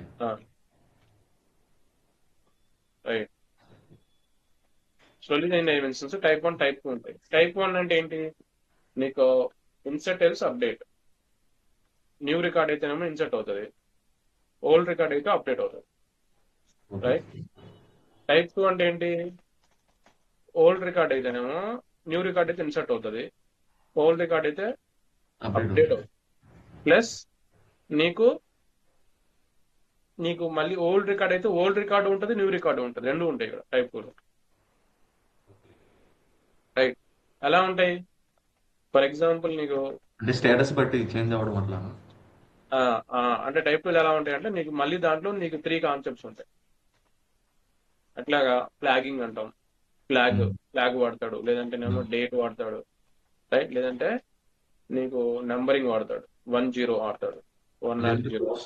Right. Slowly changing dimensions type 1, type 2 ఉంటాయి. టైప్ 1 అంటే ఏంటి, నీకు insert else update. New record అయితేనేమో ఇన్సర్ట్ అవుతుంది, ఓల్డ్ రికార్డ్ అయితే అప్డేట్ అవుతుంది. ఓకే. రైట్. టైప్ 2 అంటే ఏంటి, ఓల్డ్ రికార్డ్ అయితేనేమో న్యూ రికార్డ్ అయితే ఇన్సర్ట్ అవుతుంది, ఓల్డ్ రికార్డ్ అయితే అప్డేట్ అప్డేట్ అవుతుంది. అవుతుంది. ప్లస్ నీకు నీకు మళ్ళీ ఓల్డ్ రికార్డ్ అయితే ఓల్డ్ రికార్డు ఉంటుంది, న్యూ రికార్డు ఉంటుంది, రెండు ఉంటాయి ఇక్కడ టైప్ 2లో. రైట్. ఎలా ఉంటాయి, ఫర్ ఎగ్జాంపుల్ నీకు అంటే స్టేటస్ బట్టి చేంజ్ అవ్వడం అట్లా. ఆ, అంటే టైప్ 2 ఎలా ఉంటాయి అంటే నీకు మళ్ళీ దాంట్లో నీకు 3 కాన్సెప్ట్స్ ఉంటాయి. అట్లాగా ఫ్లాగింగ్ అంటాం, ఫ్లాగ్ వాడతాడు, లేదంటేనేమో డేట్ వాడతాడు. రైట్. లేదంటే నీకు నెంబరింగ్ వాడతాడు, 10 వాడతాడు, 100.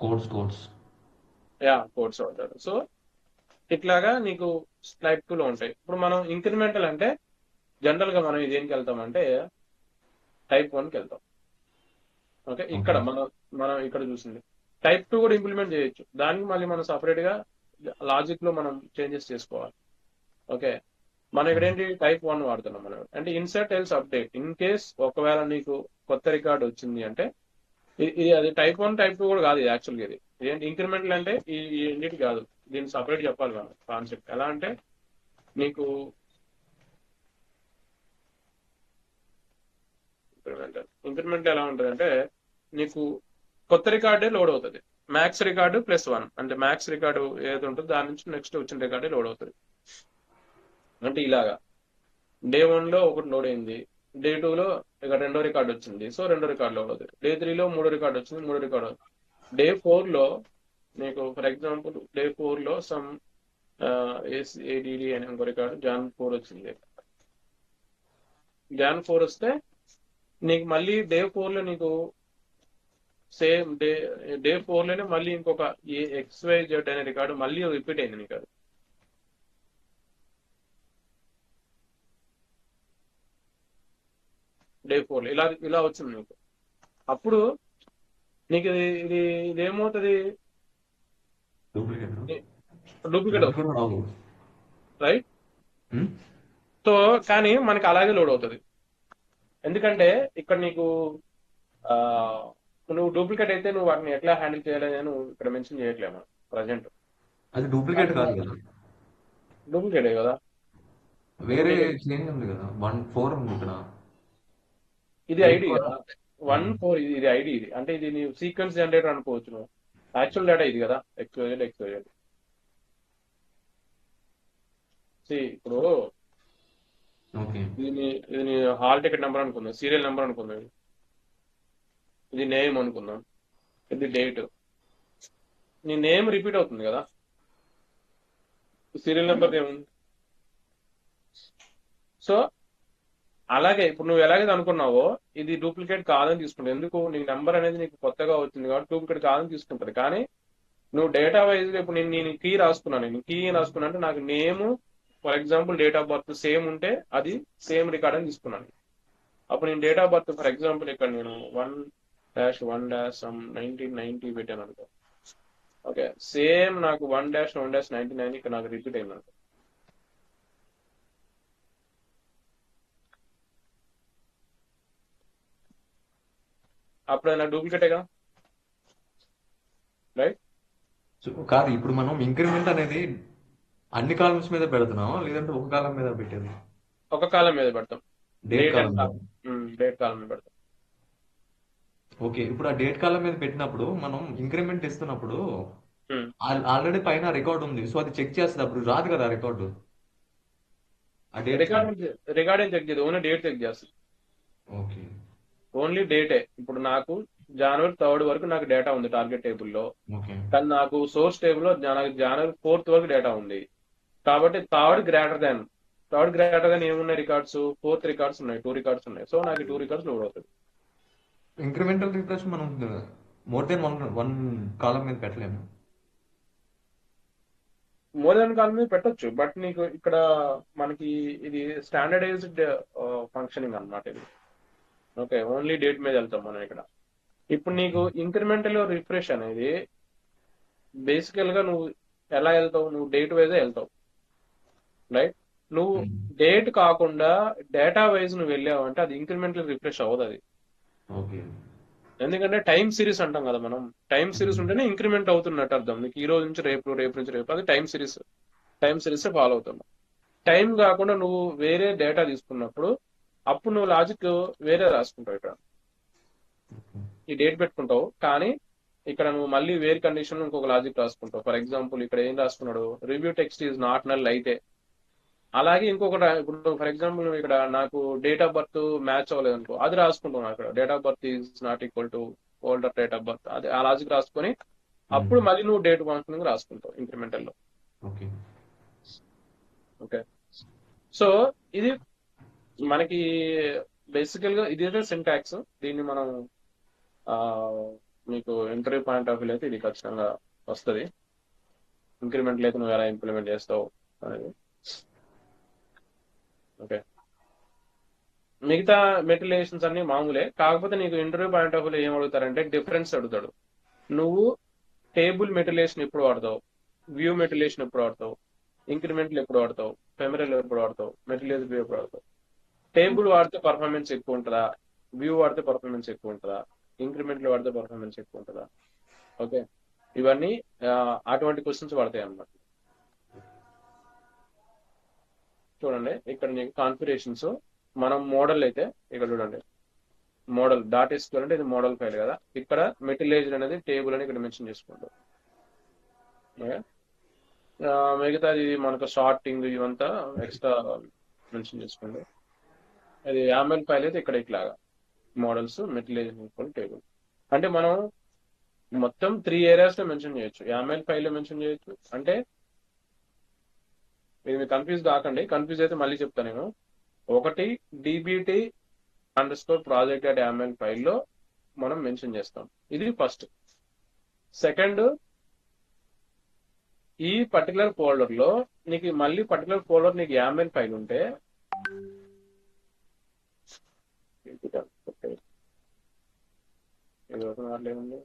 కోడ్స్. యా, కోడ్స్ వాడతాడు. సో ఇట్లాగా నీకు టైప్ 2లో ఉంటాయి. ఇప్పుడు మనం ఇంక్రిమెంటల్ అంటే జనరల్ గా మనం ఇది దేనికి వెళ్తామంటే టైప్ 1కి వెళ్తాం. ఓకే. ఇక్కడ ఓకే. మనం ఇక్కడ చూసింది టైప్ 2 కూడా ఇంప్లిమెంట్ చేయొచ్చు. దానికి మళ్ళీ మనం సపరేట్ గా లాజిక్ లో మనం చేంజెస్ చేసుకోవాలి. ఓకే. మనం ఇక్కడ ఏంటి టైప్ 1 వాడుతున్నాం మనం, అంటే insert else update. In case ఒకవేళ నీకు కొత్త రికార్డ్ వచ్చింది అంటే ఇది అది టైప్ 1 టైప్ 2 కూడా కాదు, ఇది యాక్చువల్గా ఇది ఏంటి ఇంక్రిమెంటల్ అంటే ఈ రెండింటి కాదు, దీన్ని సపరేట్ చెప్పాలి మనం కాన్సెప్ట్. ఎలా అంటే నీకు ఇంక్రిమెంటల్ ఎలా ఉంటుంది అంటే నీకు కొత్త రికార్డే లోడ్ అవుతుంది, మ్యాక్స్ రికార్డు +1, అంటే మ్యాక్స్ రికార్డు ఏది ఉంటుందో దాని నుంచి నెక్స్ట్ వచ్చిన రికార్డే లోడ్ అవుతుంది. అంటే ఇలాగా డే 1లో ఒకటి లోడ్ అయింది, డే 2లో ఇక రెండో రికార్డు వచ్చింది, సో రెండో రికార్డు లోడ్ అవుతుంది. డే 3లో మూడో రికార్డు వచ్చింది, మూడో రికార్డు అవుతుంది. డే 4లో నీకు ఫర్ ఎగ్జాంపుల్ డే 4లో సమ్ ఏడిడి అనే ఇంకో రికార్డు జాన్ 4 వచ్చింది. జాన్ 4 వస్తే నీకు మళ్ళీ డే 4లో నీకు సేమ్ డే 4లోనే మళ్ళీ ఇంకొక XYZ అనే రికార్డు మళ్ళీ రిపీట్ అయింది నీకు. అది డే 4లో ఇలా వచ్చింది నీకు. అప్పుడు నీకు ఇదేమవుతుంది, డూప్లికేట్ అవుతుంది. రైట్. సో కానీ మనకి అలాగే లోడ్ అవుతుంది, ఎందుకంటే ఇక్కడ నీకు నువ్వు డూప్లికేట్ అయితే నువ్వు వాటిని ఎట్లా హ్యాండిల్ చేయాలని నువ్వు ఇక్కడ మెన్షన్ చేయట్లేము ప్రజెంట్. అది డూప్లికేట్ కాదు కదా, డూప్లికేటే కదా, వేరే చేంజ్ ఉంది కదా. 1-4 ఉంది ఇక్కడ. ఇది ఐడి కదా, 1-4 ఇది ఐడి. ఇది అంటే ఇది నీ సీక్వెన్స్ జనరేటర్ అనుకోవచ్చు నువ్వు, యాక్చువల్ డేటా ఇది కదా, XYZ. ఇప్పుడు ఓకే. ఇది నీ హాల్ టికెట్ నెంబర్ అనుకుందాం, సీరియల్ నెంబర్ అనుకుందాం, ఇది నేమ్ అనుకుందాం, ఇది డేట్. నీ నేమ్ రిపీట్ అవుతుంది కదా, సీరియల్ నెంబర్ ఏముంది. సో అలాగే ఇప్పుడు నువ్వు ఎలాగైతే అనుకున్నావో ఇది డూప్లికేట్ కాదని తీసుకుంటుంది. ఎందుకు, నీ నెంబర్ అనేది నీకు కొత్తగా వచ్చింది కాబట్టి డూప్లికేట్ కాదని తీసుకుంటుంది. కానీ నువ్వు డేటా వైజ్ ఇప్పుడు నేను కీ రాసుకున్నాను, అంటే నాకు name for example date of birth same ఉంటే అది సేమ్ రికార్డ్ అని తీసుకున్నాను. అప్పుడు నేను date of birth for example ఇక్కడ నేను 1-1-1990 పెట్టాను అనుకో. ఓకే. సేమ్ నాకు 1-1-99 ఇక్కడ నాకు రిపీట్ అయింది అనుకో. అప్పుడు నాకు డూప్లికేటేగా. రైట్. కాదు, ఇప్పుడు మనం ఇంక్రిమెంట్ అనేది అన్ని కాలమ్స్ మీద పెడుతున్నావా లేదంటే ఒక కాలం మీద పెట్టేది? ఒక కాలం మీద పెడతాం, డేట్ డేట్ కాలం అండ్ మీద. డేట్ కాలం మీద పెడతాం. ఓకే. ఇప్పుడు ఆ డేట్ కాలం మీద పెట్టినప్పుడు మనం ఇంక్రిమెంట్ ఇస్తున్నప్పుడు ఉమ్. ఆల్రెడీ పైన రికార్డ్ ఉంది, సో అది చెక్ చేస్తుంది, అప్పుడు రాదు కదా రికార్డు ఆ డేట్. రికార్డ్ ఏం చెక్ చేయదు, ఓన్లీ డేట్ చెక్ చేస్తుంది. ఓకే. ఓన్లీ డేటే. ఇప్పుడు నాకు జనవరి 3 వరకు నాకు డేటా ఉంది టార్గెట్ టేబుల్లో, ఓకే. కానీ నాకు సోర్స్ టేబుల్లో నాకు జనవరి 4 వరకు డేటా ఉంది. కాబట్టి థర్డ్ గ్రేటర్ దాన్ ఏమున్నాయి రికార్డ్స్, 4th రికార్డ్స్ ఉన్నాయి, 2 రికార్డ్స్ ఉన్నాయి. సో నాకు 2 రికార్డ్స్ లోడ్ అవుతుంది. ఇంక్రిమెంటల్ రిఫ్రెష్ మనం మోర్ దెన్ వన్ కాలం మీద పెట్టలేము. మోర్ దెన్ కాలం మీద పెట్టొచ్చు, బట్ నీకు ఇక్కడ మనకి ఇది స్టాండర్డైజ్డ్ ఫంక్షనింగ్ అన్నమాట ఇది. ఓకే, ఓన్లీ డేట్ మీద వెళ్తాం మనం ఇక్కడ. ఇప్పుడు నీకు ఇంక్రిమెంటల్ రిఫ్రెష్ అనేది బేసికల్ గా నువ్వు ఎలా వెళ్తావు, నువ్వు డేట్ వైజే వెళ్తావు, రైట్? నువ్వు డేట్ కాకుండా డేటా వైజ్ నువ్వు వెళ్ళావు అంటే అది ఇంక్రిమెంటల్ రిఫ్రెష్ అవ్వదు అది. ఓకే. ఎందుకంటే టైం సిరీస్ అంటాం కదా మనం. టైం సిరీస్ ఉంటేనే ఇంక్రిమెంట్ అవుతున్నట్టు అర్థం. నీకు ఈ రోజు నుంచి రేపు, రేపు నుంచి రేపు, అది time series. Time series follow అవుతున్నావు. టైం కాకుండా నువ్వు వేరే డేటా తీసుకున్నప్పుడు అప్పుడు నువ్వు లాజిక్ వేరే రాసుకుంటావు. ఇక్కడ ఈ డేట్ పెట్టుకుంటావు, కానీ ఇక్కడ నువ్వు మళ్ళీ వేరే కండిషన్ ఇంకొక లాజిక్ రాసుకుంటావు. ఫర్ ఎగ్జాంపుల్ ఇక్కడ ఏం రాసుకున్నాడు, review text is not null అయితే. అలాగే ఇంకొకటి ఇప్పుడు ఫర్ ఎగ్జాంపుల్ ఇక్కడ నాకు డేట్ ఆఫ్ బర్త్ మ్యాచ్ అవ్వలేదు అనుకో, అది రాసుకుంటాం. అక్కడ date of birth is not equal to older date of birth, అది ఆ లాజిక్ రాసుకొని అప్పుడు మళ్ళీ నువ్వు డేట్ ఫంక్షన్ రాసుకుంటావు ఇంక్రిమెంటల్ లో. ఓకే. ఓకే, సో ఇది మనకి బేసికల్ గా ఇదే సింటాక్స్. దీన్ని మనం ఆ, మీకు ఇంటర్వ్యూ పాయింట్ ఆఫ్ వ్యూ అయితే ఇది ఖచ్చితంగా వస్తుంది. ఇంక్రిమెంట్ అయితే నువ్వు ఎలా ఇంప్లిమెంట్ చేస్తావు అనేది. ఓకే, మిగతా మెటీరియలైజేషన్స్ అన్ని మామూలే, కాకపోతే నీకు ఇంటర్వ్యూ పాయింట్ ఆఫ్ వ్యూ ఏం అడుగుతారంటే డిఫరెన్స్ అడుగుతాడు. నువ్వు టేబుల్ మెటీరియలైజేషన్ ఎప్పుడు వాడతావు, వ్యూ మెటీరియలైజేషన్ ఎప్పుడు వాడతావు, ఇంక్రిమెంట్లు ఎప్పుడు వాడతావు, ఫెమరల్ ఎప్పుడు వాడతావు, మెటీరియల్ ఎప్పుడు వాడతావు. టేబుల్ వాడితే పర్ఫార్మెన్స్ ఎక్కువ ఉంటుందా, వ్యూ వాడితే పర్ఫార్మెన్స్ ఎక్కువ ఉంటుందా, ఇంక్రిమెంట్లు వాడితే పర్ఫార్మెన్స్ ఎక్కువ ఉంటుందా. ఓకే, ఇవన్నీ అటువంటి క్వశ్చన్స్ పడతాయి అన్నమాట. చూడండి ఇక్కడ నీకు కాన్ఫిగరేషన్స్, మనం మోడల్ అయితే ఇక్కడ చూడండి, మోడల్ డాట్ ఎస్క్యూఎల్ అంటే ఇది మోడల్ ఫైల్ కదా. ఇక్కడ మెటీరియలైజ్డ్ అనేది టేబుల్ అని ఇక్కడ మెన్షన్ చేసుకుంటాం. ఓకే, మిగతాది మనకు షార్టింగ్ ఇవంతా ఎక్స్ట్రా మెన్షన్ చేసుకోండి. అది యామెల్ ఫైల్ అయితే ఇక్కడ ఇట్లాగా మోడల్స్ మెటీరియలైజేషన్ టేబుల్. అంటే మనం మొత్తం 3 ఏరియాస్ లో మెన్షన్ చేయొచ్చు, యామెల్ ఫైల్ లో మెన్షన్ చేయొచ్చు. అంటే ఇది మీరు కన్ఫ్యూజ్ కాకండి, కన్ఫ్యూజ్ అయితే మళ్ళీ చెప్తాను నేను. ఒకటి dbt underscore project dot YAML ఫైల్లో మనం మెన్షన్ చేస్తాం, ఇది ఫస్ట్. సెకండ్, ఈ పర్టికులర్ ఫోల్డర్ లో నీకు మళ్ళీ పర్టికులర్ ఫోల్డర్ నీకు యామెల్ ఫైల్ ఉంటే ఇది ఒక దాంట్లో ఏముంది,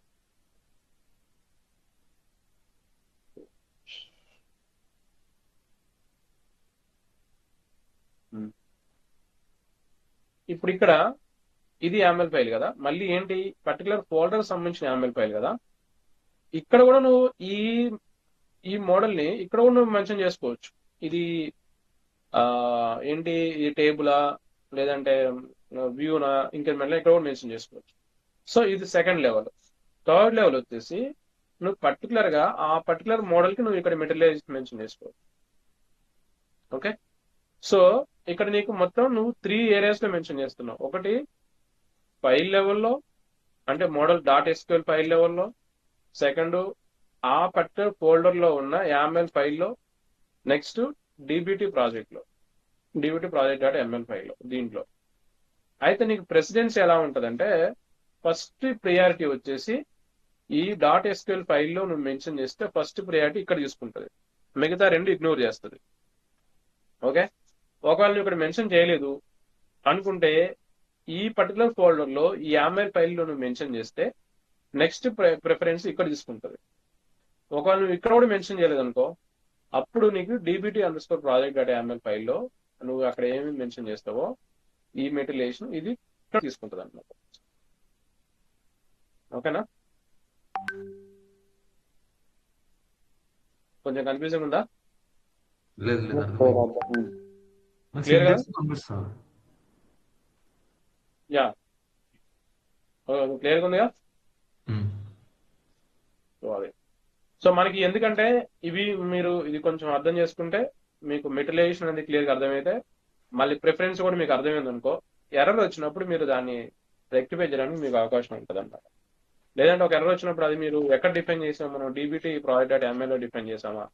ఇప్పుడు ఇక్కడ ఇది యామెల్ ఫైల్ కదా, మళ్ళీ ఏంటి పర్టికులర్ ఫోల్డర్ సంబంధించిన యామెల్ ఫైల్ కదా. ఇక్కడ కూడా నువ్వు ఈ ఈ మోడల్ ని ఇక్కడ కూడా నువ్వు మెన్షన్ చేసుకోవచ్చు. ఇది ఏంటి, ఈ టేబులా లేదంటే వ్యూనా ఇంక్రిమెంట్ ఇక్కడ కూడా మెన్షన్ చేసుకోవచ్చు. సో ఇది సెకండ్ లెవెల్. థర్డ్ లెవెల్ వచ్చేసి నువ్వు పర్టికులర్ గా ఆ పర్టికులర్ మోడల్ కి నువ్వు ఇక్కడ మెటీరియలైజ్ మెన్షన్ చేసుకోవచ్చు. ఓకే, సో ఇక్కడ నీకు మొత్తం నువ్వు 3 ఏరియాస్ లో మెన్షన్ చేస్తున్నావు. ఒకటి ఫైల్ లెవెల్లో, అంటే మోడల్ డాట్ ఎస్క్యూఎల్ ఫైల్ లెవెల్లో. సెకండ్, ఆ పర్టికులర్ ఫోల్డర్ లో ఉన్న యామెల్ ఫైల్లో. నెక్స్ట్ డిబిటి ప్రాజెక్ట్ లో, డిబిటి ప్రాజెక్ట్ డాట్ ఎంఎల్ ఫైల్లో, దీంట్లో. అయితే నీకు ప్రెసిడెన్స్ ఎలా ఉంటుందంటే ఫస్ట్ ప్రియారిటీ వచ్చేసి ఈ డాట్ ఎస్క్యూఎల్ ఫైల్లో నువ్వు మెన్షన్ చేస్తే ఫస్ట్ ప్రియారిటీ ఇక్కడ తీసుకుంటుంది, మిగతా 2 ఇగ్నోర్ చేస్తుంది. ఓకే, ఒకవేళ నువ్వు ఇక్కడ మెన్షన్ చేయలేదు అనుకుంటే ఈ పర్టికులర్ ఫోల్డర్ లో ఈ యామెల్ ఫైల్లో నువ్వు మెన్షన్ చేస్తే నెక్స్ట్ ప్రిఫరెన్స్ ఇక్కడ తీసుకుంటుంది. ఒకవేళ నువ్వు ఇక్కడ కూడా మెన్షన్ చేయలేదు అనుకో, అప్పుడు నీకు dbt underscore project dot YAML ఫైల్లో నువ్వు అక్కడ ఏమి మెన్షన్ చేస్తావో ఈ మెటీరియలైజేషన్ ఇది ఇక్కడ తీసుకుంటుంది అన్నమాట. ఓకేనా, కొంచెం కన్ఫ్యూజింగ్ ఉందా? లేదు లేదు, అర్థమైంది. క్లియర్ కదా? సింటాక్స్ పంపిస్తాను. యా, క్లియర్గా ఉందిగా. సో అది, సో మనకి ఎందుకంటే ఇవి మీరు ఇది కొంచెం అర్థం చేసుకుంటే మీకు మెటీరియలైజేషన్ అనేది క్లియర్గా అర్థమైతే మళ్ళీ ప్రిఫరెన్స్ కూడా మీకు అర్థమైంది అనుకో, ఎర్రర్ వచ్చినప్పుడు మీరు దాన్ని రెక్టిఫై చేయడానికి మీకు అవకాశం ఉంటుంది అన్నమాట. లేదంటే ఒక ఎర్రర్ వచ్చినప్పుడు అది మీరు ఎక్కడ డిఫైన్ చేసాం, మనం డీబీటీ ప్రాజెక్ట్ డాట్ ఎంఎల్లో డిఫైన్ చేసామా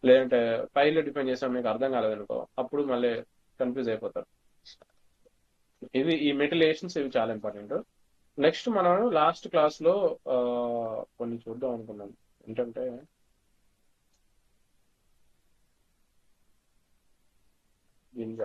లేదంటే ఫైల్లో డిఫైన్ చేసామా మీకు అర్థం కాలేదనుకో, అప్పుడు మళ్ళీ కన్ఫ్యూజ్ అయిపోతారు. ఇవి ఈ మెటీరియలైజేషన్స్ ఇవి చాలా ఇంపార్టెంట్. నెక్స్ట్ మనం లాస్ట్ క్లాస్ లో కొన్ని చూద్దాం అనుకున్నాం. ఏంటంటే గింజ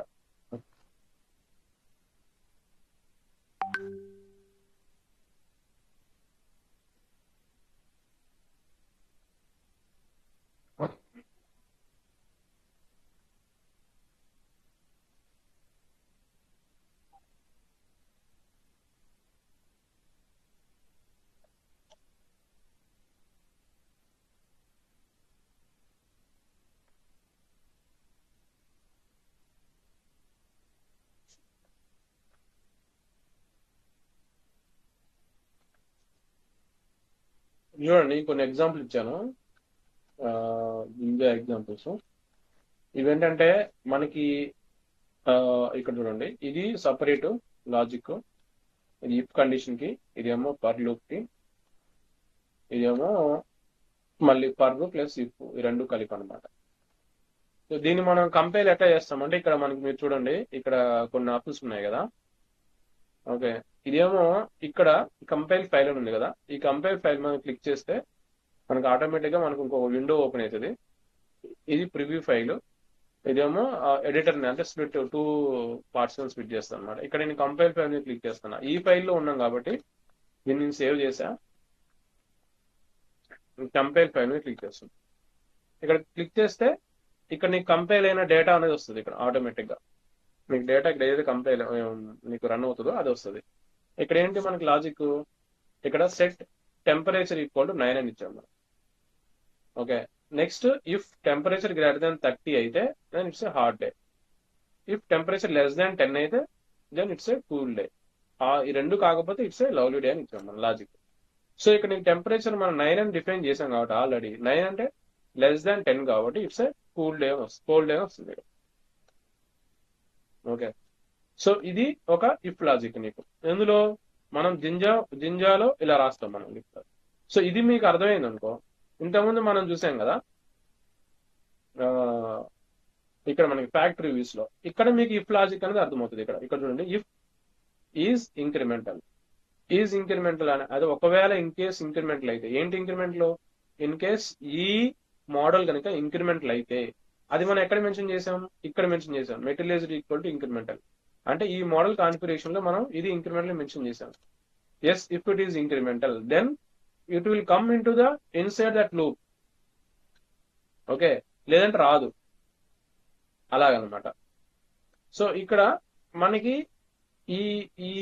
చూడండి కొన్ని ఎగ్జాంపుల్ ఇచ్చాను, ఇండియా ఎగ్జాంపుల్స్. ఇవేంటంటే మనకి ఇక్కడ చూడండి, ఇది సపరేట్ లాజిక్, ఇది ఇఫ్ కండిషన్ కి, ఇదేమో పర్ లూప్ కి, ఇదేమో మళ్ళీ పర్ ప్లస్ ఇఫ్, ఈ రెండు కలిపి అనమాట. సో దీన్ని మనం కంపైల్ ఎట్లా చేస్తామంటే, ఇక్కడ మనకి మీరు చూడండి, ఇక్కడ కొన్ని ఆప్షన్స్ ఉన్నాయి కదా. ఓకే, ఇదేమో ఇక్కడ కంపైల్ ఫైల్ అని ఉంది కదా, ఈ కంపైల్ ఫైల్ మనం క్లిక్ చేస్తే మనకు ఆటోమేటిక్గా మనకు ఇంకో విండో ఓపెన్ అవుతుంది. ఇది ప్రివ్యూ ఫైల్, ఇదేమో ఎడిటర్ని అంటే స్ప్లిట్ 2 పార్ట్స్ స్ప్లిట్ చేస్తాను అనమాట. ఇక్కడ నేను కంపైల్ ఫైల్ మీద క్లిక్ చేస్తాను, ఈ ఫైల్లో ఉన్నాం కాబట్టి దీన్ని నేను సేవ్ చేసా. కంపైల్ ఫైల్ మీద క్లిక్ చేస్తాను, ఇక్కడ క్లిక్ చేస్తే ఇక్కడ నీకు కంపైల్ అయిన డేటా అనేది వస్తుంది. ఇక్కడ ఆటోమేటిక్గా మీకు డేటా ఇక్కడ ఏదైతే కంపైల్ నీకు రన్ అవుతుందో అది వస్తుంది. ఇక్కడ ఏంటి మనకి లాజిక్, ఇక్కడ సెట్ టెంపరేచర్ ఈక్వల్ టు 9 అని ఇచ్చాము. Okay, next if temperature greater than 30 అయితే then it's a hot day, if temperature less than 10 అయితే then it's a cool day. ఈ రెండు కాకపోతే ఇట్స్ ఏ లవ్లీ డే అని ఇచ్చాం మన లాజిక్. సో ఇక్కడ నీకు టెంపరేచర్ మనం 9 అని డిఫైన్ చేసాం కాబట్టి ఆల్రెడీ 9 అంటే లెస్ దాన్ 10 కాబట్టి ఇట్స్ ఏ కూల్ డే వస్తుంది, కోల్డ్ డే వస్తుంది. ఓకే, సో ఇది ఒక ఇఫ్ లాజిక్. నీకు ఎందులో మనం జింజాలో ఇలా రాస్తాం మనం. సో ఇది మీకు అర్థమైంది అనుకో. ఇంతకుముందు మనం చూసాం కదా ఇక్కడ మనకి ఫ్యాక్ట్ రివ్యూస్ లో, ఇక్కడ మీకు ఇఫ్ లాజిక్ అనేది అర్థమవుతుంది. ఇక్కడ చూడండి, if is incremental, is incremental అని, అది ఒకవేళ ఇన్ కేస్ ఇంక్రిమెంటల్ అయితే, ఏంటి ఇంక్రిమెంట్లో, ఇన్ కేస్ ఈ మోడల్ కనుక ఇంక్రిమెంటల్ అయితే, అది మనం ఎక్కడ మెన్షన్ చేసాం, ఇక్కడ మెన్షన్ చేసాం, మెటీరియల్ ఈక్వల్ టు ఇంక్రిమెంటల్. అంటే ఈ మోడల్ కాన్ఫిగరేషన్ లో మనం ఇది ఇంక్రిమెంటల్ మెన్షన్ చేసాం. Yes, if it is incremental then it will come into the inside that loop. Okay, లేదంటే రాదు, అలాగనమాట. సో ఇక్కడ మనకి ఈ ఈ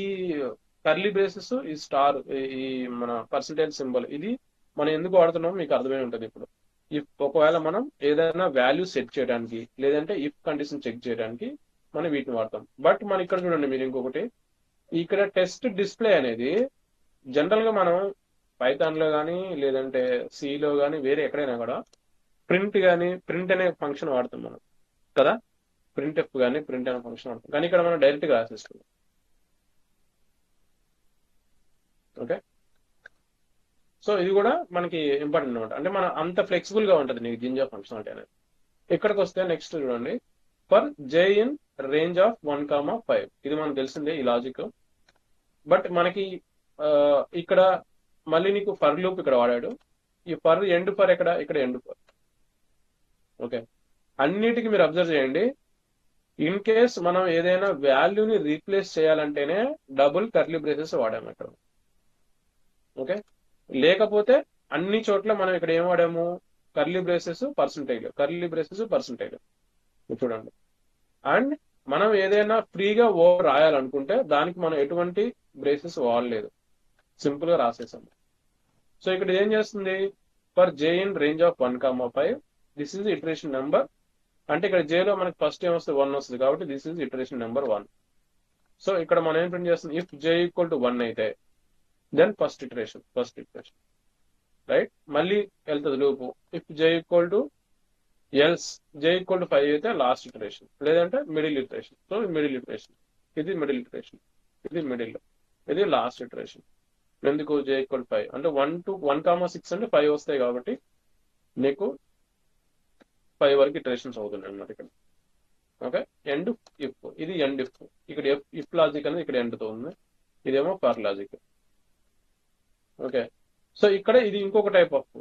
కర్లీ బ్రేసెస్, ఈ స్టార్, ఈ మన పర్సంటేజ్ సింబల్, ఇది మనం ఎందుకు వాడుతున్నామో మీకు అర్థమై ఉంటుంది. ఇప్పుడు ఇఫ్ ఒకవేళ మనం ఏదైనా వాల్యూ సెట్ చేయడానికి, లేదంటే ఇఫ్ కండిషన్ చెక్ చేయడానికి మనం వీటిని వాడతాం. బట్ మన ఇక్కడ చూడండి మీరు ఇంకొకటి, ఇక్కడ టెస్ట్ డిస్ప్లే అనేది జనరల్ గా మనం పైథాన్ లో కానీ లేదంటే సిలో కానీ వేరే ఎక్కడైనా కూడా ప్రింట్ అనే ఫంక్షన్ వాడతాం మనం కదా, ప్రింట్ ఎఫ్ కానీ ప్రింట్ అనే ఫంక్షన్ వాడతాం. కానీ ఇక్కడ మనం డైరెక్ట్ గా రాసేస్తున్నాం. ఓకే, సో ఇది కూడా మనకి ఇంపార్టెంట్ అనమాట. అంటే మనం అంత ఫ్లెక్సిబుల్ గా ఉంటుంది నీకు జింజా ఫంక్షనాలిటీ అనేది. ఇక్కడికి వస్తే నెక్స్ట్ చూడండి, for J in range of 1,5, ఇది మనకు తెలిసిందే ఈ లాజిక్. బట్ మనకి ఇక్కడ మళ్ళీ నీకు ఫర్ లూప్ ఇక్కడ వాడాడు. ఈ ఫర్ ఎండ్ ఫర్ ఇక్కడ ఎండ్ ఫర్. ఓకే, అన్నిటికీ మీరు అబ్జర్వ్ చేయండి, ఇన్ కేస్ మనం ఏదైనా వాల్యూని రీప్లేస్ చేయాలంటేనే డబుల్ కర్లీ బ్రేసెస్ వాడాము ఇక్కడ. ఓకే, లేకపోతే అన్ని చోట్ల మనం ఇక్కడ ఏం వాడాము, curly braces percentage, curly braces percentage. చూడండి, అండ్ మనం ఏదైనా ఫ్రీగా ఓవర్ రాయాలనుకుంటే దానికి మనం ఎటువంటి బ్రేసెస్ వాడలేదు, సింపుల్ గా రాసేసాము. సో ఇక్కడ ఏం చేస్తుంది, for J in range of 1,5 this is iteration number. అంటే ఇక్కడ జేలో మనకి ఫస్ట్ ఏం వస్తుంది, 1 వస్తుంది కాబట్టి this is iteration number 1. So ఇక్కడ మనం ఏం ప్రింట్ చేస్తుంది, ఇఫ్ జే ఈక్వల్ టు 1 అయితే దెన్ ఫస్ట్ ఇటరేషన్ రైట్, మళ్ళీ వెళ్తుంది loop. If J equal to else J equal to 5 అయితే లాస్ట్ ఇటరేషన్, లేదంటే middle iteration. So middle iteration, ఇది మిడిల్ ఇటరేషన్, ఇది మిడిల్, ఇది లాస్ట్ ఇటరేషన్. ఎందుకు జే ఈక్వల్ 5 అంటే 1,6 అంటే 5 వస్తాయి కాబట్టి నీకు 5 వరకు ఇటరేషన్స్ అవుతున్నాయి అన్నమాట ఇక్కడ. ఓకే, ఎండ్ ఇఫ్, ఇది ఎండ్ ఇఫ్. ఇక్కడ ఇఫ్ లాజిక్ అనేది ఇక్కడ ఎండ్తో ఉంది, ఇదేమో ఫర్ లాజిక్. ఓకే, సో ఇక్కడ ఇది ఇంకొక టైప్ ఆఫ్.